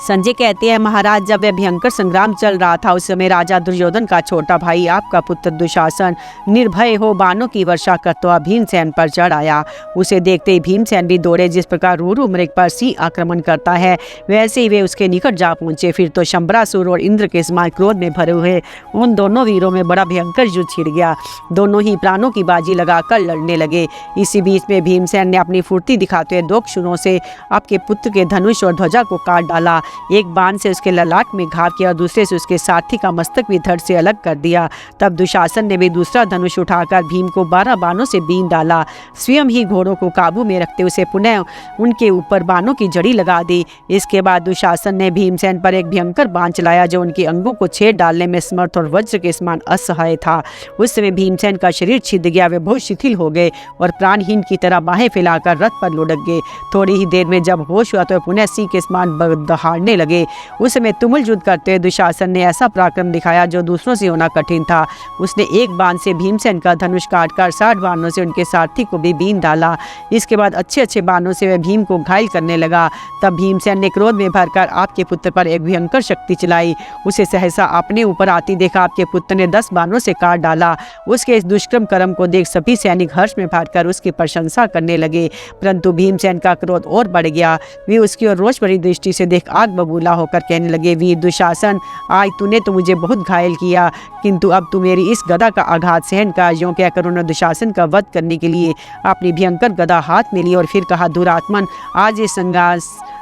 संजय कहते हैं, महाराज जब वह भयंकर संग्राम चल रहा था, उस समय राजा दुर्योधन का छोटा भाई आपका पुत्र दुशासन निर्भय हो बाणों की वर्षा करता हुआ भीमसेन पर चढ़ आया। उसे देखते ही भीमसेन भी दौड़े। जिस प्रकार रूरु मृग पर सिंह आक्रमण करता है, वैसे ही वे उसके निकट जा पहुंचे। फिर तो शंबरासुर और इंद्र के समान क्रोध में भरे हुए उन दोनों वीरों में बड़ा भयंकर युद्ध छिड़ गया। दोनों ही प्राणों की बाजी लगाकर लड़ने लगे। इसी बीच में भीमसेन ने अपनी फुर्ती दिखाते हुए 2 शुरों से आपके पुत्र के धनुष और ध्वजा को काट डाला। एक बाण से उसके ललाट में घाव किया और दूसरे से उसके सारथी का मस्तक भी धड़ से अलग कर दिया। तब दुशासन ने भी दूसरा धनुष उठाकर भीम को 12 बाणों से बीन डाला। स्वयं ही घोड़ों को काबू में रखते उसे पुनः उनके ऊपर बाणों की जड़ी लगा दी। इसके बाद दुशासन ने भीमसेन पर एक भयंकर बाण चलाया जो उनके अंगों को छेद डालने में समर्थ और वज्र के समान असहाय था। उस समय भीमसेन का शरीर छिद गया, वे बहुत शिथिल हो गए और प्राणहीन की तरह बाहें फैलाकर रथ पर लुढ़क गए। थोड़ी ही देर में जब होश हुआ तो पुनः सिंह के समान दहाड़ने लगे। उस समय तुमुल युद्ध करते हुए दुशासन ने ऐसा पराक्रम दिखाया जो दूसरों से होना कठिन था। उसने एक बाण से भीमसेन का धनुष काटकर 60 बाणों से उनके सारथी को भी बीन डाला। इसके बाद अच्छे अच्छे बाणों से वह भीम को घायल करने लगा। तब भीमसेन ने क्रोध में भरकर आपके पुत्र पर एक भयंकर शक्ति चलाई। उसे सहसा अपने ऊपर आती देखा आपके पुत्र ने 10 बाणों से काट डाला। उसके इस दुष्कर्म कर्म को देख सभी सैनिक हर्ष में भरकर उसकी प्रशंसा करने लगे, परंतु भीमसेन का क्रोध और बढ़ गया। वे उसकी ओर रोष भरी दृष्टि से देख आग बबूला होकर कहने लगे, वीर दुशासन, आज तूने तो मुझे बहुत घायल किया, किंतु अब तू मेरी इस गदा का आघात सहन कर। यूं कहकर उन्होंने दुशासन का वध करने के लिए अपनी भयंकर गदा हाथ में ली और फिर कहा, दुरात्मन, आज इस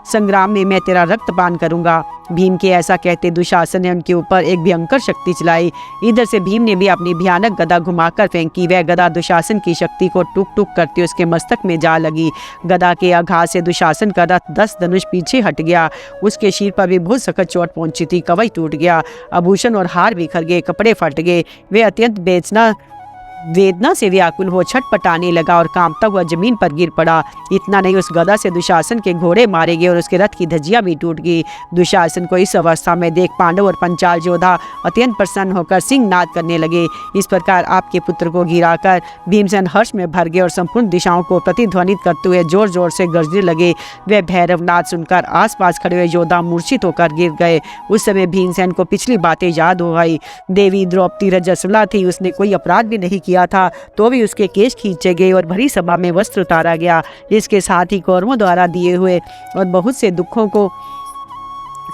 संग्राम में मैं तेरा रक्तपान करूंगा। भीम के ऐसा कहते दुशासन ने उनके ऊपर एक भयंकर शक्ति चलाई। इधर से भीम ने भी अपनी भयानक गदा घुमाकर फेंकी। वह गदा दुशासन की शक्ति को टुक टुक करती उसके मस्तक में जा लगी। गदा के आघात से दुशासन का रथ 10 धनुष पीछे हट गया। उसके शीर पर भी बहुत सख्त चोट पहुंची थी। कवच टूट गया, आभूषण और हार बिखर गए, कपड़े फट गए। वे अत्यंत वेदना से व्याकुल हो छटपटाने लगा और कांपता हुआ जमीन पर गिर पड़ा। इतना नहीं, उस गदा से दुशासन के घोड़े मारे गए और उसके रथ की धज्जियां भी टूट गई। दुशासन को इस अवस्था में देख पांडव और पंचाल योद्धा अत्यंत प्रसन्न होकर सिंहनाद करने लगे। इस प्रकार आपके पुत्र को गिराकर भीमसेन हर्ष में भर गए और संपूर्ण दिशाओं को प्रतिध्वनित करते हुए जोर जोर से गरजने लगे। वह भैरवनाद सुनकर आसपास खड़े हुए योद्धा मूर्छित होकर गिर गए। उस समय भीमसेन को पिछली बातें याद हो गई। देवी द्रौपदी रजस्वला थी, उसने कोई अपराध भी नहीं किया था, तो भी उसके केश खींचे गए और भरी सभा में वस्त्र उतारा गया। इसके साथ ही कौरवों द्वारा दिए हुए और बहुत से दुखों को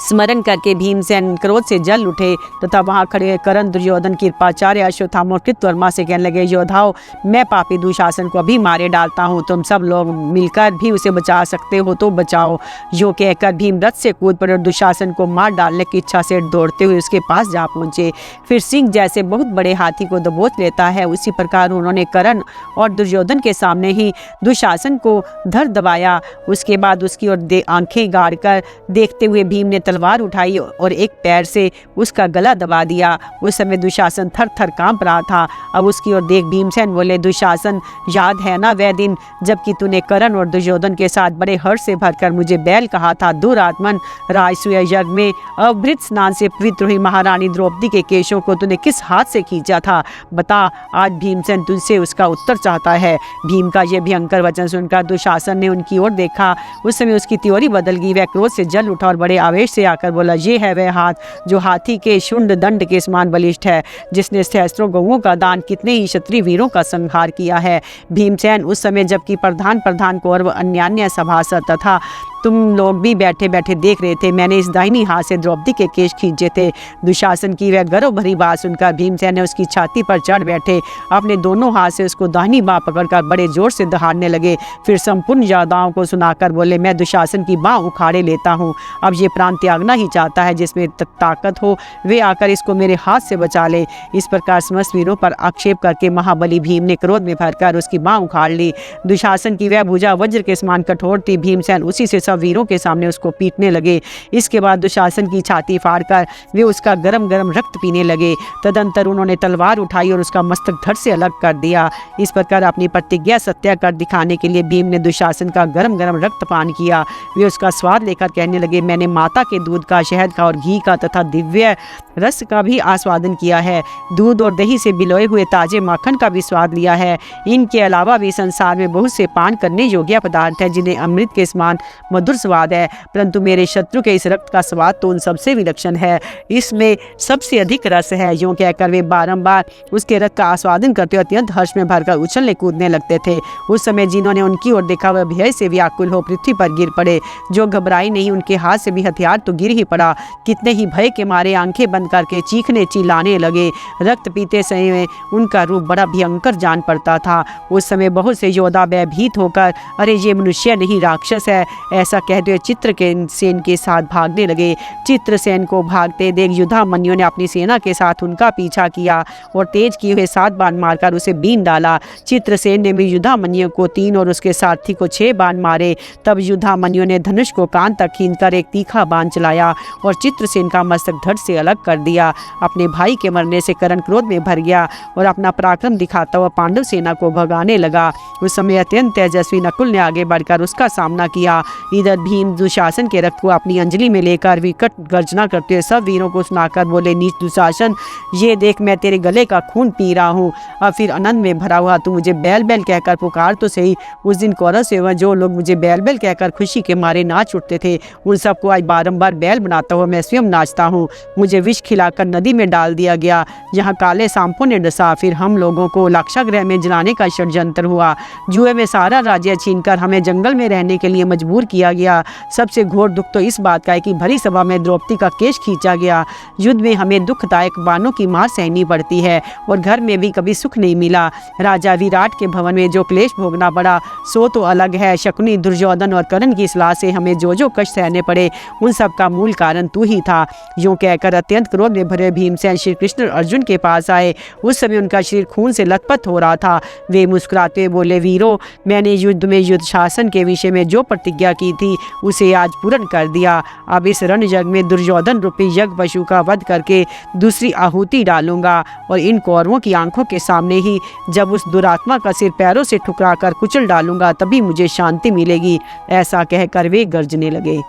स्मरण करके भीमसेन क्रोध से जल उठे तथा वहां खड़े कर्ण, दुर्योधन, कृपाचार्य, अश्वत्थामा और कृतवर्मा से कहने लगे, योद्धाओं, मैं पापी दुशासन को अभी मारे डालता हूं, तुम सब लोग मिलकर भी उसे बचा सकते हो तो बचाओ। यो कहकर भीम रथ से कूद पड़े और दुशासन को मार डालने की इच्छा से दौड़ते हुए उसके पास जा पहुंचे। फिर सिंह जैसे बहुत बड़े हाथी को दबोच लेता है, उसी प्रकार उन्होंने कर्ण और दुर्योधन के सामने ही दुशासन को धर दबाया। उसके बाद उसकी ओर आंखें गाड़ कर देखते हुए भीम ने तलवार उठाई और एक पैर से उसका गला दबा दिया। उस समय दुशासन थर थर कांप रहा था। अब उसकी ओर देख भीमसेन बोले, दुशासन, याद है ना वह दिन जबकि तूने कर्ण और दुर्योधन के साथ बड़े हर्ष से भरकर मुझे बैल कहा था। दुरात्मन, राजसूय यज्ञ में अभृत स्नान से पवित्र हुई महारानी द्रौपदी के केशों को तूने किस हाथ से खींचा था? बता। आज भीमसेन तुझसे उसका उत्तर चाहता है। भीम का यह भयंकर वचन सुनकर दुशासन ने उनकी ओर देखा। उस समय उसकी त्योरी बदल गई। वह क्रोध से जल उठा और बड़े आवेश से आकर बोला, ये है वह हाथ जो हाथी के शुंड दंड के समान बलिष्ठ है, जिसने सहस्त्रों गौओं का दान, कितने ही क्षत्रिय वीरों का संहार किया है। भीमसेन, उस समय जबकि प्रधान कौरव अन्यान्य सभासद तथा तुम लोग भी बैठे बैठे देख रहे थे, मैंने इस दाहिनी हाथ से द्रौपदी के केश खींचे थे। दुशासन की वह गर्व भरी बात सुनकर भीमसेन ने उसकी छाती पर चढ़ बैठे, अपने दोनों हाथ से उसको दाहिनी बाह पकड़कर बड़े जोर से दहाड़ने लगे। फिर संपूर्ण योद्धाओं को सुनाकर बोले, मैं दुशासन की बाह उखाड़े लेता हूँ। अब ये प्राण त्यागना ही चाहता है, जिसमें ताकत हो वे आकर इसको मेरे हाथ से बचा ले। इस प्रकार समस्त वीरों पर आक्षेप करके महाबली भीम ने क्रोध में भरकर उसकी बाह उखाड़ ली। दुशासन की वह भुजा वज्र के समान कठोर थी। भीमसेन उसी से वीरों के सामने उसको पीटने लगे। इसके बाद दुशासन की छाती फाड़कर वे उसका गरम गरम रक्त पीने लगे। तदंतर उन्होंने तलवार उठाई और उसका मस्तक धड़ से अलग कर दिया। इस प्रकार अपनी प्रतिज्ञा सत्य कर दिखाने के लिए भीम ने दुशासन का गरम गरम रक्त पान किया। वे उसका स्वाद लेकर कहने लगे, मैंने माता के दूध का, शहद का और घी का तथा दिव्य रस का भी आस्वादन किया है। दूध और दही से बिलोए हुए ताजे माखन का भी स्वाद लिया है। इनके अलावा भी संसार में बहुत से पान करने योग्य पदार्थ हैं जिन्हें अमृत के समान मधुर स्वाद है, परंतु मेरे शत्रु के इस रक्त का स्वाद तो उन सबसे विलक्षण है। इसमें सबसे अधिक रस है। यूं कहकर वे बारंबार उसके रक्त का आस्वादन करते अत्यंत हर्ष में भरकर उछलने कूदने लगते थे। उस समय जिन्होंने उनकी ओर देखा वह भय से व्याकुल हो पृथ्वी पर गिर पड़े। जो घबराई नहीं, उनके हाथ से भी हथियार तो गिर ही पड़ा। कितने ही भय के मारे आंखें बंद करके चीखने चिल्लाने लगे। रक्त पीते समय उनका रूप बड़ा भयंकर जान पड़ता था। उस समय बहुत से योद्धा भयभीत होकर अरे ये मनुष्य नहीं राक्षस है ऐसा कहते हुए चित्रसेन के साथ भागने लगे। चित्रसेन को भागते देख युद्धामन्यु ने अपनी सेना के साथ उनका पीछा किया और तेज किए हुए 7 बाण मारकर उसे बीन डाला। चित्रसेन ने भी युद्धामन्यु को 3 और उसके सारथी को 6 बाण मारे। तब युद्धामन्यु ने धनुष को कान तक खींचकर एक तीखा बाण चलाया और चित्रसेन का मस्तक धड़ से अलग कर दिया। अपने भाई के मरने से कर्ण क्रोध में भर गया और अपना पराक्रम दिखाता हुआ पांडव सेना को भगाने लगा। उस समय अत्यंत तेजस्वी नकुल ने आगे बढ़कर उसका सामना किया। इधर भीम दुशासन के रक्त को अपनी अंजलि में लेकर विकट गर्जना करते हुए सब वीरों को सुनाकर बोले, नीच दुशासन, ये देख मैं तेरे गले का खून पी रहा हूँ। और फिर आनंद में भरा हुआ तू मुझे बैल बैल कहकर पुकार तो सही। उस दिन कौरव सेवा जो लोग मुझे बैल बैल कहकर खुशी के मारे नाच उठते थे उन सबको आज बारंबार बैल बनाता हुआ मैं स्वयं नाचता हूँ। मुझे विष खिलाकर नदी में डाल दिया गया जहाँ काले सांपों ने डसा। फिर हम लोगों को लाक्षागृह में जलाने का षड्यंत्र हुआ। जुए में सारा राज्य छीनकर हमें जंगल में रहने के लिए मजबूर किया गया। सबसे घोर दुख तो इस बात का है कि भरी सभा में द्रौपदी का केश खींचा गया। युद्ध में हमें दुखदायक बाणों की मार सहनी पड़ती है और घर में भी कभी सुख नहीं मिला। राजा विराट के भवन में जो क्लेश भोगना पड़ा सो तो अलग है। शकुनी, दुर्योधन और कर्ण की सलाह से हमें जो कष्ट सहने पड़े उन सब का मूल कारण तू ही था। यूं कहकर अत्यंत क्रोध में भरे भीमसेन श्री कृष्ण अर्जुन के पास आए। उस समय उनका शरीर खून से लथपथ हो रहा था। वे मुस्कुराते बोले, वीरों, मैंने युद्ध में युद्ध शासन के विषय में जो प्रतिज्ञा की थी उसे आज पूर्ण कर दिया। अब इस रण यज्ञ में दुर्योधन रूपी यज्ञ पशु का वध करके दूसरी आहुति डालूंगा और इन कौरवों की आंखों के सामने ही जब उस दुरात्मा का सिर पैरों से ठुकरा कर कुचल डालूंगा तभी मुझे शांति मिलेगी। ऐसा कहकर वे गर्जने लगे।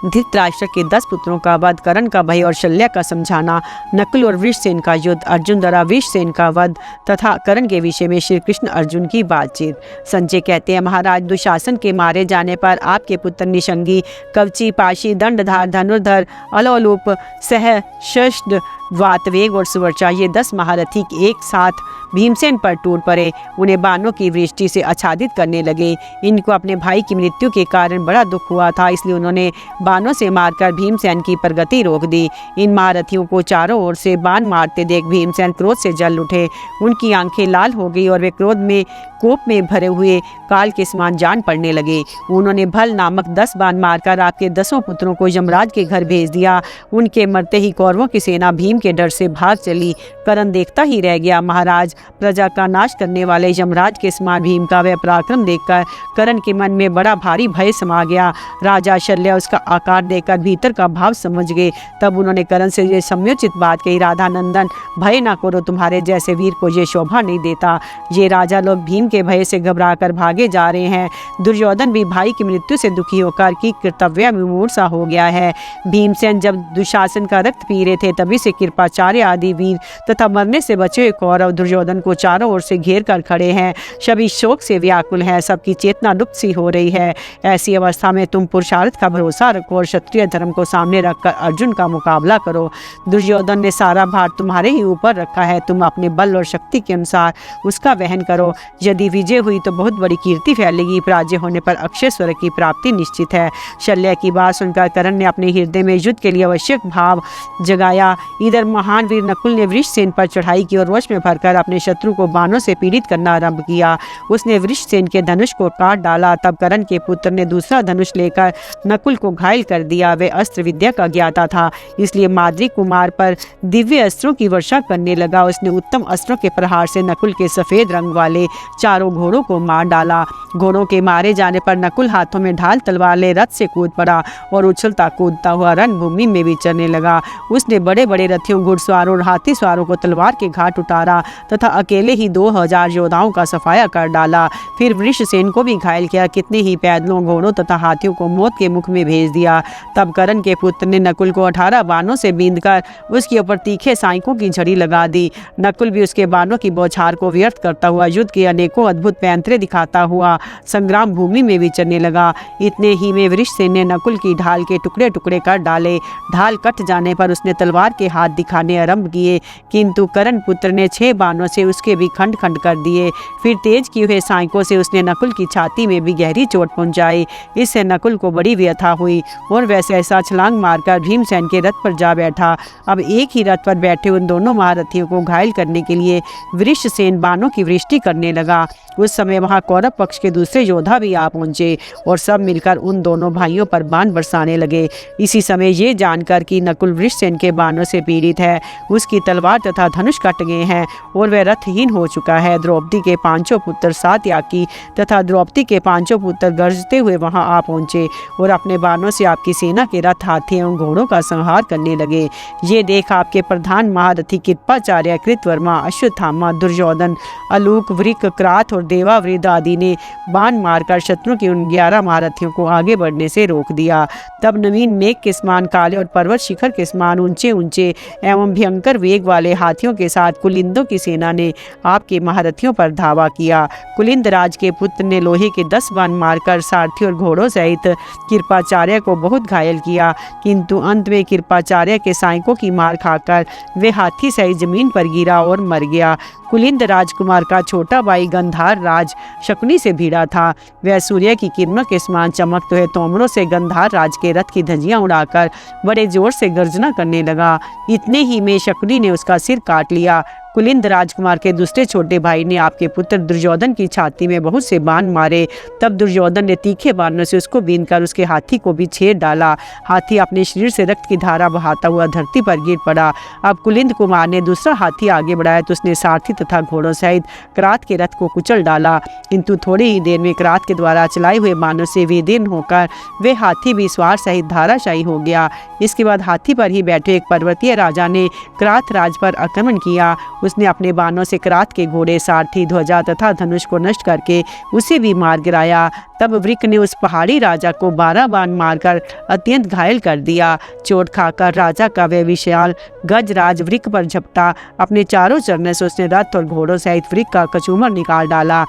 धृतराष्ट्र के 10 पुत्रों का वध, कर्ण का भय और शल्य का समझाना, नकुल और वृषसेन का युद्ध, अर्जुन द्वारा वृषसेन का वध तथा कर्ण के विषय में श्री कृष्ण अर्जुन की बातचीत। संजय कहते हैं, महाराज, दुशासन के मारे जाने पर आपके पुत्र निशंगी, कवची, पाशी, दंडधार, धनुर्धर, अलोलूप, सहस्त्र, वातवेग और सुवर्चा ये 10 महारथी एक साथ भीमसेन पर टूट पड़े। उन्हें बाणों की वृष्टि से आच्छादित करने लगे। इनको अपने भाई की मृत्यु के कारण बड़ा दुख हुआ था, इसलिए उन्होंने बाणों से मारकर भीमसेन की प्रगति रोक दी। इन महारथियों को चारों ओर से बाण मारते देख भीमसेन क्रोध से जल उठे। उनकी आंखें लाल हो गई और वे क्रोध में कोप में भरे हुए काल के समान जान पड़ने लगे। उन्होंने भल नामक 10 बाण मारकर आपके 10 पुत्रों को यमराज के घर भेज दिया। उनके मरते ही कौरवों की सेना भीम के डर से भाग चली। कर्ण देखता ही रह गया। महाराज, प्रजा का नाश करने वाले यमराज के समान भीम का वह पराक्रम देखकर कर्ण के मन में बड़ा भारी भय समा गया। राजा शल्य उसका आकार देखकर भीतर का भाव समझ गए। तब उन्होंने कर्ण से ये सम्योचित बात कही, राधानंदन, भय ना करो, तुम्हारे जैसे वीर को ये शोभा नहीं देता। ये राजा लोग भीम के भय से घबराकर भागे जा रहे हैं। दुर्योधन भी भाई की मृत्यु से दुखी होकर की कर्तव्य विमूढ़ हो गया है। भीमसेन जब दुशासन का रक्त पी रहे थे तभी से कृपाचार्य आदि वीर तथा मरने से बचे हुए कौरव दुर्योधन को चारों ओर से घेर कर खड़े हैं। सभी शोक से व्याकुल हैं, सबकी चेतना लुप्त सी हो रही है। ऐसी अवस्था में तुम पुरुषार्थ का भरोसा रखो और क्षत्रिय धर्म को सामने रखकर अर्जुन का मुकाबला करो। दुर्योधन ने सारा भार तुम्हारे ही ऊपर रखा है, तुम अपने बल और शक्ति के अनुसार उसका वहन करो। यदि विजय हुई तो बहुत बड़ी कीर्ति फैलेगी, पराजय होने पर अक्षय स्वर्ग की प्राप्ति निश्चित है। शल्य की बात सुनकर कर्ण ने अपने हृदय में युद्ध के लिए आवश्यक भाव जगाया। इधर महान वीर नकुल ने वृषसेन पर चढ़ाई की और वश में भरकर अपने शत्रु को बाणों से पीड़ित करना आरंभ किया। उसने वृषसेन के धनुष को काट डाला। तब कर्ण के पुत्र ने दूसरा धनुष लेकर नकुल को घायल कर दिया। वे अस्त्र विद्या का ज्ञाता था, इसलिए माद्री कुमार पर दिव्य अस्त्रों की वर्षा करने लगा। उसने उत्तम अस्त्रों के प्रहार से नकुल के सफेद रंग वाले चारों घोड़ों को मार डाला। घोड़ों के मारे जाने पर नकुल हाथों में ढाल तलवार ले रथ से कूद पड़ा और उछलता कूदता हुआ रणभूमि में विचरने लगा। उसने बड़े बड़े रथियों, घुड़सवारों और हाथी सवारों को तलवार के घाट उतारा तथा अकेले ही 2000 योद्धाओं का सफाया कर डाला। फिर वृषसेन को भी घायल किया। कितने ही पैदलों, घोड़ों तथा हाथियों को मौत के मुख में भेज दिया। तब कर्ण के पुत्र ने नकुल को 18 बाणों से बींधकर उसके ऊपर तीखे साइकों की झड़ी लगा दी। नकुल भी उसके बाणों की बौछार को व्यर्थ करता हुआ युद्ध के अनेकों को अद्भुत पैंतरे दिखाता हुआ संग्राम भूमि में विचरने लगा। इतने ही में वृषसेन ने नकुल की ढाल के टुकड़े टुकड़े कर डाले। ढाल कट जाने पर उसने तलवार के हाथ दिखाने आरंभ किए, किंतु करण पुत्र ने 6 बाणों से उसके भी खंड खंड कर दिए। फिर तेज किए हुए साइकों से उसने नकुल की छाती में भी गहरी चोट पहुंचाई। इससे नकुल को बड़ी व्यथा हुई और वैसे ऐसा छलांग मारकर भीमसेन के रथ पर जा बैठा। अब एक ही रथ पर बैठे उन दोनों महारथियों को घायल करने के लिए वृषसेन बाणों की वृष्टि करने लगा। उस समय वहां कौरव पक्ष के दूसरे योद्धा भी आ पहुंचे और सब मिलकर उन दोनों भाइयों पर बाण बरसाने लगे। इसी समय ये जानकर कि नकुल वृषसेन के बाणों से पीड़ित है, उसकी तलवार तथा धनुष कट गए हैं और वह रथहीन हो चुका है, द्रौपदी के 5 पुत्र सात्यकी तथा द्रौपदी के 5 पुत्र गरजते हुए वहां आ पहुंचे और अपने बाणों से आपकी सेना के रथ, हाथी एवं घोड़ों का संहार करने लगे। ये देख आपके प्रधान महारथी कृपाचार्य, कृतवर्मा, अश्वत्थामा, दुर्योधन, आलूक, वृक, क्राथ और देवावृद आदि ने बाण मारकर शत्रु के उन 11 महारथियों को आगे बढ़ने से रोक दिया। तब नवीन मेघ के समान काले और पर्वत शिखर के समान ऊंचे ऊंचे एवं भयंकर वेग वाले हाथियों के साथ कुलिंदों की सेना ने आपके महारथियों पर धावा किया। कुलिंद राज के पुत्र ने लोहे के 10 बाण मारकर सारथी और घोड़ों सहित कृपाचार्य को बहुत घायल किया, किंतु अंत में कृपाचार्य के साइकों की मार खाकर वे हाथी सहित जमीन पर गिरा और मर गया। कुलिंद राजकुमार का छोटा भाई गंधार राज शकुनी से भिड़ा था। वह सूर्य की किरणों के समान चमकते हुए तोमरों से गंधार राज के रथ की धज्जियां उड़ाकर बड़े जोर से गर्जना करने लगा। इतने ही में शकुनी ने उसका सिर काट लिया। कुलिंद राजकुमार के दूसरे छोटे भाई ने आपके पुत्र दुर्योधन की छाती में बहुत से बाण मारे। तब दुर्योधन ने तीखे बाणों से उसको बीनकर उसके हाथी को भी छेद डाला। हाथी अपने शरीर से रक्त की धारा बहाता हुआ धरती पर गिर पड़ा। अब कुलिंद कुमार ने दूसरा हाथी आगे बढ़ाया तो उसने सारथी तथा घोड़ों सहित क्रात के रथ को कुचल डाला, किंतु थोड़ी ही देर में क्रात के द्वारा चलाए हुए बाणों से विदीर्ण होकर वे हाथी भी स्वार सहित धाराशायी हो गया। इसके बाद हाथी पर ही बैठे एक पर्वतीय राजा ने क्रात राज पर आक्रमण किया। उसने अपने बाणों से क्रात के घोड़े, सारथी, ध्वजा तथा धनुष को नष्ट करके उसे भी मार गिराया। तब वृक ने उस पहाड़ी राजा को 12 बाण मारकर अत्यंत घायल कर दिया। चोट खाकर राजा का वह विशाल गजराज वृक पर झपटा। अपने चारों चरणों से उसने रथ और घोड़ों सहित वृक का कचूमर निकाल डाला।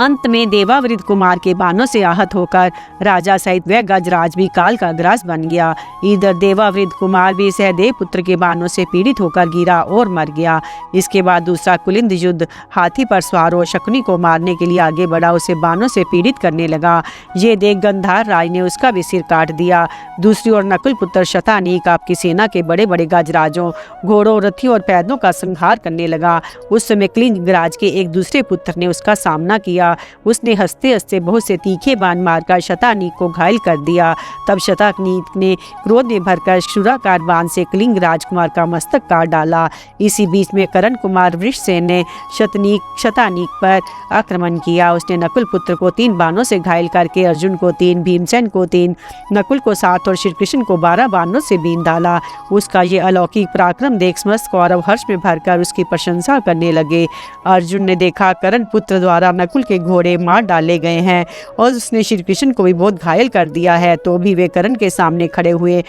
अंत में देवावृत कुमार के बाणों से आहत होकर राजा सहित वह गजराज भी काल का ग्रास बन गया। इधर देवावृत कुमार भी सहदेव पुत्र के बाणों से पीड़ित होकर गिरा और मर गया। इसके बाद दूसरा कुलिंद युद्ध हाथी पर सवार हो शकुनी को मारने के लिए आगे बढ़ा, उसे बाणों से पीड़ित करने लगा। ये देख गंधार राज ने उसका भी सिर काट दिया। दूसरी ओर नकुल पुत्र शतानीक आपकी सेना के बड़े बड़े गजराजों, घोड़ों, रथियों और पैदों का संहार करने लगा। उस समय कलिंग राज के एक दूसरे पुत्र ने उसका सामना किया। उसने हंसते हंसते बहुत से तीखे बाण मारकर शतानीक को घायल कर दिया। तब शतानीक ने क्रोध में भरकर शूराकार बाण से कलिंग राजकुमार का मस्तक काट डाला। इसी बीच में करण कुमार वृषसेन ने शतानीक पर आक्रमण किया। उसने नकुल पुत्र को 3 बाणों से घायल करके अर्जुन को 3, भीमसेन को 3, नकुल को 7 और श्री कृष्ण को 12 बाणों से बीन डाला। उसका ये अलौकिक पराक्रम देख समस्त कौरव हर्ष में भरकर उसकी प्रशंसा करने लगे। अर्जुन ने देखा करण पुत्र द्वारा नकुल के घोड़े मार डाले गए हैं और उसने श्री कृष्ण को भी बहुत घायल कर दिया है, तो भी वे करण के सामने खड़े हुए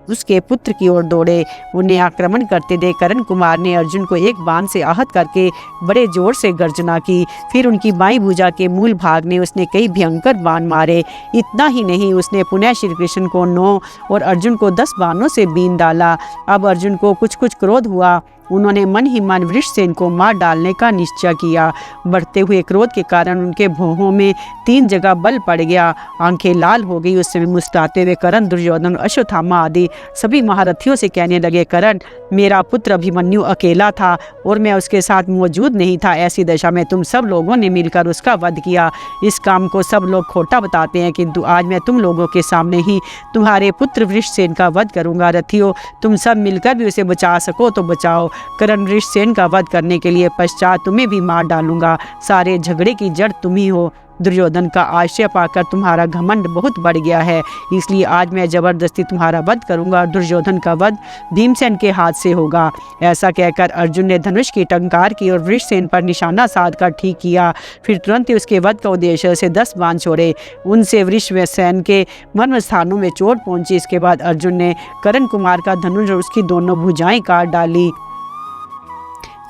उसके पुत्र की ओर दौड़े। उन्हें आक्रमण करते देख करण कुमार ने अर्जुन को एक बाण से आहत करके बड़े जोर से गर्जना की। फिर उनकी बाईं भुजा के मूल भाग ने उसने कई भयंकर बाण मारे। इतना ही नहीं, उसने पुनः श्री कृष्ण को 9 और अर्जुन को 10 बाणों से बीन डाला। अब अर्जुन को कुछ क्रोध हुआ। उन्होंने मन ही मन वृषसेन को मार डालने का निश्चय किया। बढ़ते हुए क्रोध के कारण उनके भौहों में 3 जगह बल पड़ गया, आंखें लाल हो गई। उस समय मुस्कुराते हुए करण, दुर्योधन, अश्वत्थामा आदि सभी महारथियों से कहने लगे, करण, मेरा पुत्र अभिमन्यु अकेला था और मैं उसके साथ मौजूद नहीं था। ऐसी दशा में तुम सब लोगों ने मिलकर उसका वध किया। इस काम को सब लोग खोटा बताते हैं, किंतु आज मैं तुम लोगों के सामने ही तुम्हारे पुत्र वृषसेन का वध करूंगा। रथियों, तुम सब मिलकर भी उसे बचा सको तो बचाओ। करण वृषसेन का वध करने के लिए पश्चात तुम्हें भी मार डालूंगा। सारे झगड़े की जड़ तुम ही हो। दुर्योधन का आश्रय पाकर तुम्हारा घमंड बहुत बढ़ गया है, इसलिए आज मैं जबरदस्ती तुम्हारा वध करूंगा। दुर्योधन का वध भीमसेन के हाथ से होगा। ऐसा कहकर अर्जुन ने धनुष की टंकार की और वृषसेन पर निशाना साध कर ठीक किया। फिर तुरंत ही उसके वध का उद्देश्य से 10 बाण छोड़े। उनसे वृषसेन के मर्म स्थानों में चोट पहुंची। इसके बाद अर्जुन ने करण कुमार का धनुष और उसकी दोनों भुजाएं काट डाली।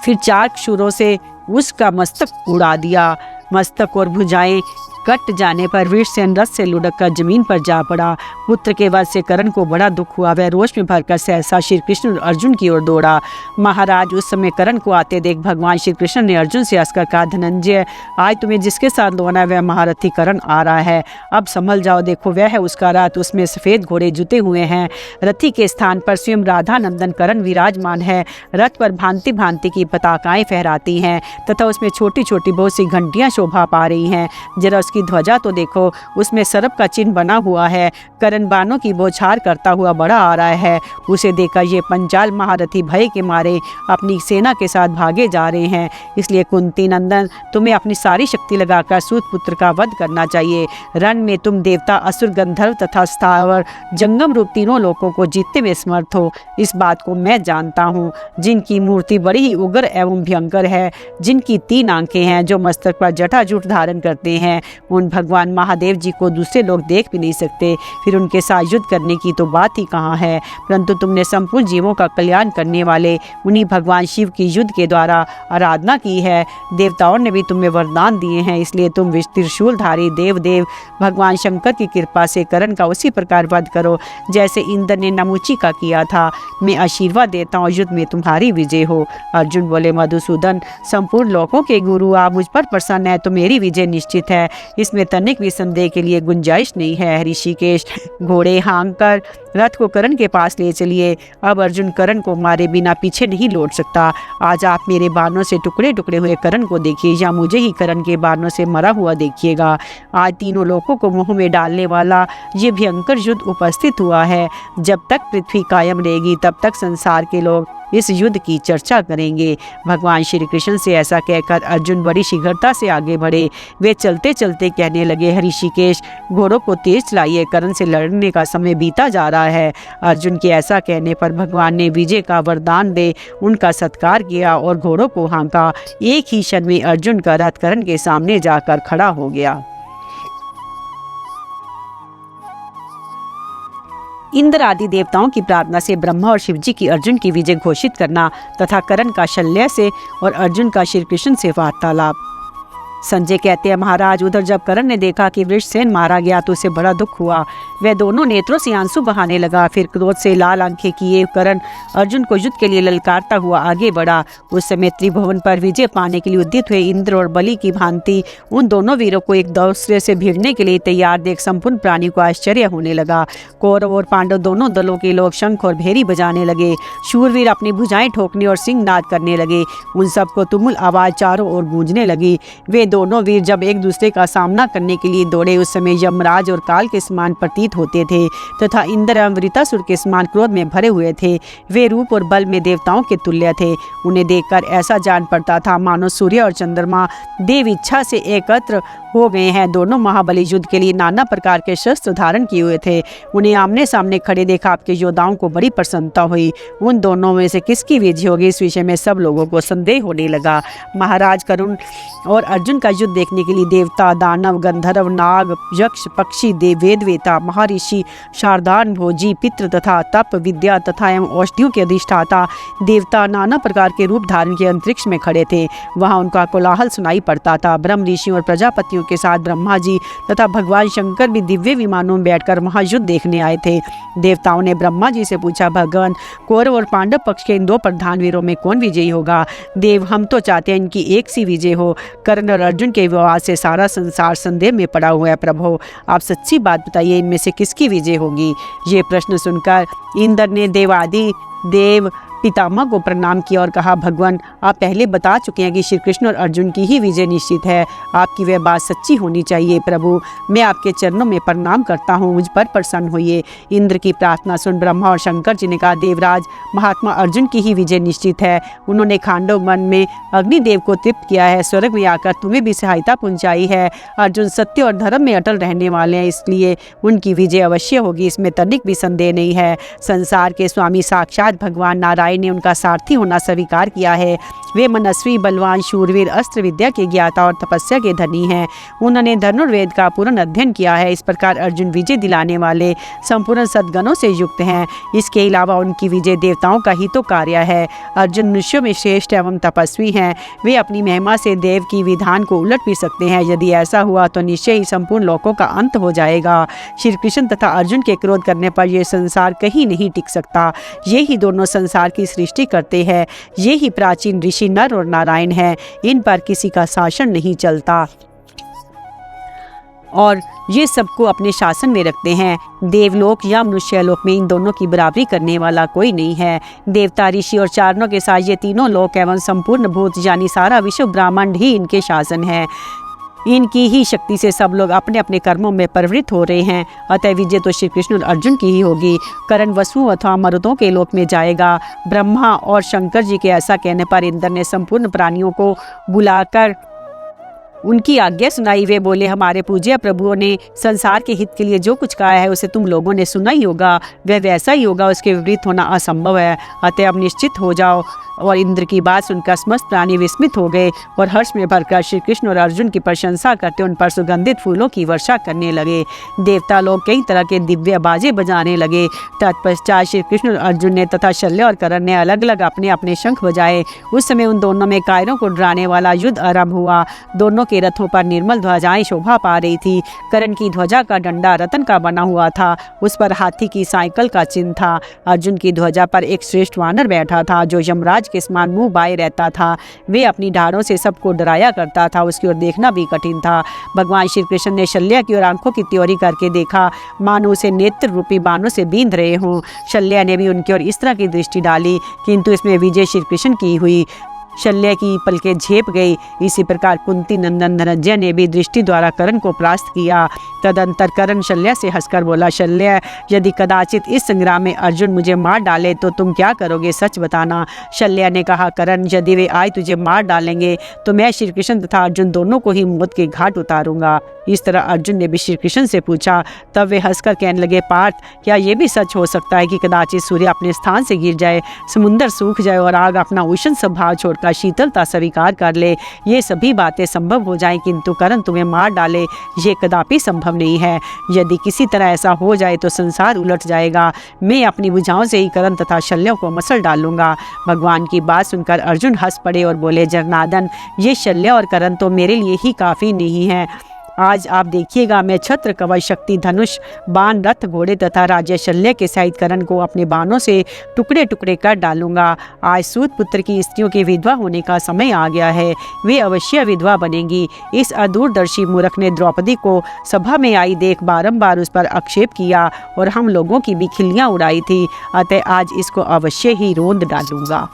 फिर 4 शूरों से उसका मस्तक उड़ा दिया। मस्तक और भुजाएं कट जाने पर वीरसेन रथ से लुढ़क कर जमीन पर जा पड़ा। पुत्र के वध से कर्ण को बड़ा दुख हुआ। वह रोष में भरकर सहसा श्री कृष्ण और अर्जुन की ओर दौड़ा। महाराज उस समय कर्ण को आते देख भगवान श्री कृष्ण ने अर्जुन से हंसकर कहा, धनंजय, आज तुम्हें जिसके साथ लोना है वह महारथी कर्ण आ रहा है। अब संभल जाओ, देखो वह है उसका रथ, उसमें सफेद घोड़े जुते हुए हैं। रथी के स्थान पर स्वयं राधा नंदन कर्ण विराजमान है। रथ पर भांति भांति की पताकाएं फहराती हैं तथा उसमें छोटी छोटी बहुत सी घंटियां शोभा पा रही हैं। जरा की ध्वजा तो देखो, उसमें सर्प का चिन्ह बना हुआ है। कर्ण बाणों की बौछार करता हुआ बड़ा आ रहा है। उसे देखकर ये पंचाल महारथी भय के मारे अपनी सेना के साथ भागे जा रहे हैं। इसलिए कुंती नंदन, तुम्हें अपनी सारी शक्ति लगाकर सूत पुत्र का वध करना चाहिए। रण में तुम देवता, असुर, गंधर्व तथा स्थावर जंगम रूप तीनों लोगों को जीतने में समर्थ हो। इस बात को मैं जानता हूँ। जिनकी मूर्ति बड़ी ही उग्र एवं भयंकर है, जिनकी 3 आंखें हैं, जो मस्तक पर जटाजूट धारण करते हैं, उन भगवान महादेव जी को दूसरे लोग देख भी नहीं सकते। फिर उनके साथ युद्ध करने की तो बात ही कहाँ है। परंतु तुमने संपूर्ण जीवों का कल्याण करने वाले उन्हीं भगवान शिव की युद्ध के द्वारा आराधना की है। देवताओं ने भी तुम्हें वरदान दिए हैं, इसलिए तुम त्रिशूलधारी देव भगवान शंकर की कृपा से कर्ण का उसी प्रकार वध करो जैसे इंद्र ने नमुची का किया था। मैं आशीर्वाद देता हूँ, युद्ध में तुम्हारी विजय हो। अर्जुन बोले, मधुसूदन, संपूर्ण लोकों के गुरु आप मुझ पर प्रसन्न है तो मेरी विजय निश्चित है, इसमें तनिक भी संदेह के लिए गुंजाइश नहीं है। ऋषिकेश, घोड़े हाँक कर रथ को कर्ण के पास ले चलिए। अब अर्जुन कर्ण को मारे बिना पीछे नहीं लौट सकता। आज आप मेरे बाणों से टुकड़े टुकड़े हुए कर्ण को देखिए या मुझे ही कर्ण के बाणों से मरा हुआ देखिएगा। आज तीनों लोगों को मुंह में डालने वाला ये भयंकर युद्ध उपस्थित हुआ है। जब तक पृथ्वी कायम रहेगी तब तक संसार के लोग इस युद्ध की चर्चा करेंगे। भगवान श्री कृष्ण से ऐसा कहकर अर्जुन बड़ी शीघ्रता से आगे बढ़े। वे चलते चलते कहने लगे, ऋषिकेश, घोड़ों को तेज चलाइए, कर्ण से लड़ने का समय बीता जा रहा है। अर्जुन के ऐसा कहने पर भगवान ने विजय का वरदान दे उनका सत्कार किया और घोड़ों को हाँका। एक ही क्षण में अर्जुन का रथ कर्ण के सामने जाकर खड़ा हो गया। इंद्र आदि देवताओं की प्रार्थना से ब्रह्मा और शिवजी की अर्जुन की विजय घोषित करना तथा कर्ण का शल्य से और अर्जुन का श्री कृष्ण से वार्तालाप। संजय कहते हैं, महाराज, उधर जब कर्ण ने देखा कि वृषसेन मारा गया तो उसे बड़ा दुख हुआ। वह दोनों नेत्रों से आंसू बहाने लगा। फिर क्रोध से लाल आंखें किए कर्ण अर्जुन को युद्ध के लिए ललकारता हुआ आगे बढ़ा। उस समय त्रिभुवन पर विजय पाने के लिए उद्यत हुए इंद्र और बलि की भांति उन दोनों वीरों को एक दूसरे से भिड़ने के लिए तैयार देख संपूर्ण प्राणी को आश्चर्य होने लगा। कौरव और पांडव दोनों दलों के लोग शंख और भेरी बजाने लगे। शूरवीर अपनी भुजाएं ठोकने और सिंहनाद करने लगे। उन सबको तुमुल आवाज चारों ओर गूंजने लगी। वे दोनों वीर जब एक दूसरे का सामना करने के लिए दौड़े उस समय यमराज और काल के समान प्रतीत होते थे तथा इंद्र एवं वृतासुर के समान क्रोध में भरे हुए थे। वे रूप और बल में देवताओं के तुल्य थे। उन्हें देखकर ऐसा जान पड़ता था मानो सूर्य और चंद्रमा देव इच्छा से एकत्र हो गए हैं। दोनों महाबली युद्ध के लिए नाना प्रकार के शस्त्र धारण किए हुए थे। उन्हें आमने सामने खड़े देखा आपके योद्धाओं को बड़ी प्रसन्नता हुई। उन दोनों में से किसकी विजय होगी इस विषय में सब लोगों को संदेह होने लगा। महाराज, कर्ण और अर्जुन का युद्ध देखने के लिए देवता, दानव, गंधर्व, नाग, यक्ष, पक्षी, वेदवेता, महर्षि, शारदान, भोजी, पितृ तथा तप विद्या तथा एवं औषधियों के अधिष्ठाता देवता नाना प्रकार के रूप धारण के अंतरिक्ष में खड़े थे। वहां उनका कोलाहल सुनाई पड़ता था। ब्रह्म ऋषियों और प्रजापतियों के साथ ब्रह्मा जी तथा भगवान शंकर भी दिव्य विमानों में बैठकर महायुद्ध देखने आए थे। देवताओं ने ब्रह्मा जी से पूछा, भगवान, कौरव और पांडव पक्ष के इन 2 प्रधान वीरों में कौन विजयी होगा? देव, हम तो चाहते हैं इनकी एक सी विजय हो। कर्ण और अर्जुन के विवाद से सारा संसार संदेह में पड़ा हुआ है। प्रभु, आप सच्ची बात बताइए, इनमें से किसकी विजय होगी? ये प्रश्न सुनकर इंद्र ने देवादि देव पितामह को प्रणाम किया और कहा, भगवान, आप पहले बता चुके हैं कि श्री कृष्ण और अर्जुन की ही विजय निश्चित है। आपकी वह बात सच्ची होनी चाहिए। प्रभु, मैं आपके चरणों में प्रणाम करता हूँ, मुझ पर प्रसन्न होइए। इंद्र की प्रार्थना सुन ब्रह्मा और शंकर जी ने कहा, देवराज, महात्मा अर्जुन की ही विजय निश्चित है। उन्होंने खांडव वन में अग्निदेव को तृप्त किया है, स्वर्ग में आकर तुम्हें भी सहायता पहुँचाई है। अर्जुन सत्य और धर्म में अटल रहने वाले हैं, इसलिए उनकी विजय अवश्य होगी, इसमें तनिक भी संदेह नहीं है। संसार के स्वामी साक्षात भगवान नारायण भाई ने उनका सारथी होना स्वीकार किया है। वे मनस्वी, बलवान, शूरवीर, अस्त्र विद्या के ज्ञाता और तपस्या के धनी हैं। उन्होंने धनुर्वेद का पूर्ण अध्ययन किया है। इस प्रकार अर्जुन विजय दिलाने वाले संपूर्ण सद्गुणों से युक्त हैं। इसके अलावा उनकी विजय देवताओं का ही तो कार्य है। अर्जुन मनुष्यों में श्रेष्ठ एवं तपस्वी हैं। वे अपनी महिमा से देव की विधान को उलट भी सकते हैं। यदि ऐसा हुआ तो निश्चय ही संपूर्ण लोकों का अंत हो जाएगा। श्री कृष्ण तथा अर्जुन के क्रोध करने पर यह संसार कहीं नहीं टिक सकता। ये ही दोनों संसार की सृष्टि करते हैं। ये ही प्राचीन ऋषि नर और नारायण हैं। इन पर किसी का शासन नहीं चलता और ये सबको अपने शासन में रखते हैं। देवलोक या मनुष्यलोक में इन दोनों की बराबरी करने वाला कोई नहीं है। देवता, ऋषि और चारणों के साथ ये तीनों लोक एवं संपूर्ण भूत यानी सारा विश्व ब्रह्मांड ही इनके शासन है। इनकी ही शक्ति से सब लोग अपने अपने कर्मों में प्रवृत्त हो रहे हैं। अतः विजय तो श्री कृष्ण और अर्जुन की ही होगी। कर्ण वसु अथवा मरुदों के लोक में जाएगा। ब्रह्मा और शंकर जी के ऐसा कहने पर इंद्र ने संपूर्ण प्राणियों को बुलाकर उनकी आज्ञा सुनाई। वे बोले, हमारे पूज्य प्रभुओं ने संसार के हित के लिए जो कुछ कहा है उसे तुम लोगों ने सुना ही होगा। वह वैसा ही होगा, उसके विपरीत होना असंभव है। अतः अब निश्चित हो जाओ। और इंद्र की बात सुनकर समस्त प्राणी विस्मित हो गए और हर्ष में भरकर श्री कृष्ण और अर्जुन की प्रशंसा करते उन पर सुगंधित फूलों की वर्षा करने लगे। देवता लोग कई तरह के दिव्य बाजे बजाने लगे। तत्पश्चात श्री कृष्ण और अर्जुन ने तथा शल्य और कर्ण ने अलग अलग अपने अपने शंख बजाए। उस समय उन दोनों में कायरों को डराने वाला युद्ध आरंभ हुआ। दोनों के रथों पर निर्मल ध्वजाएं शोभा पा रही थी। कर्ण की ध्वजा का डंडा रतन का बना हुआ था। उस पर हाथी की साइकिल का चिन्ह था। अर्जुन की ध्वजा पर एक श्रेष्ठ वानर बैठा था जो यमराज के समान मुंह बाए रहता था। वे अपनी डाढ़ों से सबको डराया करता था। उसकी ओर देखना भी कठिन था। भगवान श्री कृष्ण ने शल्य की ओर आंखों की त्योरी करके देखा, मानो उसे नेत्र रूपी बाणों से बींध रहे हों। शल्य ने भी उनकी ओर इस तरह की दृष्टि डाली, किंतु इसमें विजय श्री कृष्ण की हुई। शल्य की पलकें झेप गई। इसी प्रकार कुंती नंदन धनंजय ने भी दृष्टि द्वारा कर्ण को परास्त किया। तदंतर कर्ण शल्य से हंसकर बोला, शल्य, यदि कदाचित इस संग्राम में अर्जुन मुझे मार डाले तो तुम क्या करोगे, सच बताना। शल्य ने कहा, कर्ण, यदि वे आज तुझे मार डालेंगे तो मैं श्री कृष्ण तथा अर्जुन दोनों को ही मौत के घाट उतारूंगा। इस तरह अर्जुन ने भी श्री कृष्ण से पूछा। तब वे हंसकर कहने लगे, पार्थ, क्या ये भी सच हो सकता है कि कदाचित सूर्य अपने स्थान से गिर जाए, समुद्र सूख जाए और आग अपना उष्ण स्वभाव छोड़कर शीतलता स्वीकार कर ले? ये सभी बातें संभव हो जाएं, किंतु कर्ण तुम्हें मार डाले ये कदापि संभव नहीं है। यदि किसी तरह ऐसा हो जाए तो संसार उलट जाएगा। मैं अपनी भुजाओं से ही कर्ण तथा शल्यों को मसल डालूंगा। भगवान की बात सुनकर अर्जुन हंस पड़े और बोले, जगन्नाथन, ये शल्य और कर्ण तो मेरे लिए ही काफ़ी नहीं है। आज आप देखिएगा, मैं छत्र, कवच, शक्ति, धनुष, बाण, रथ, घोड़े तथा राजा शल्य के सहित कर्ण को अपने बाणों से टुकड़े टुकड़े कर डालूंगा। आज सूत पुत्र की स्त्रियों के विधवा होने का समय आ गया है। वे अवश्य विधवा बनेंगी। इस अदूरदर्शी मूर्ख ने द्रौपदी को सभा में आई देख बारंबार उस पर आक्षेप किया और हम लोगों की भी खिल्लियाँ उड़ाई थी। अतः आज इसको अवश्य ही रोंद डालूंगा।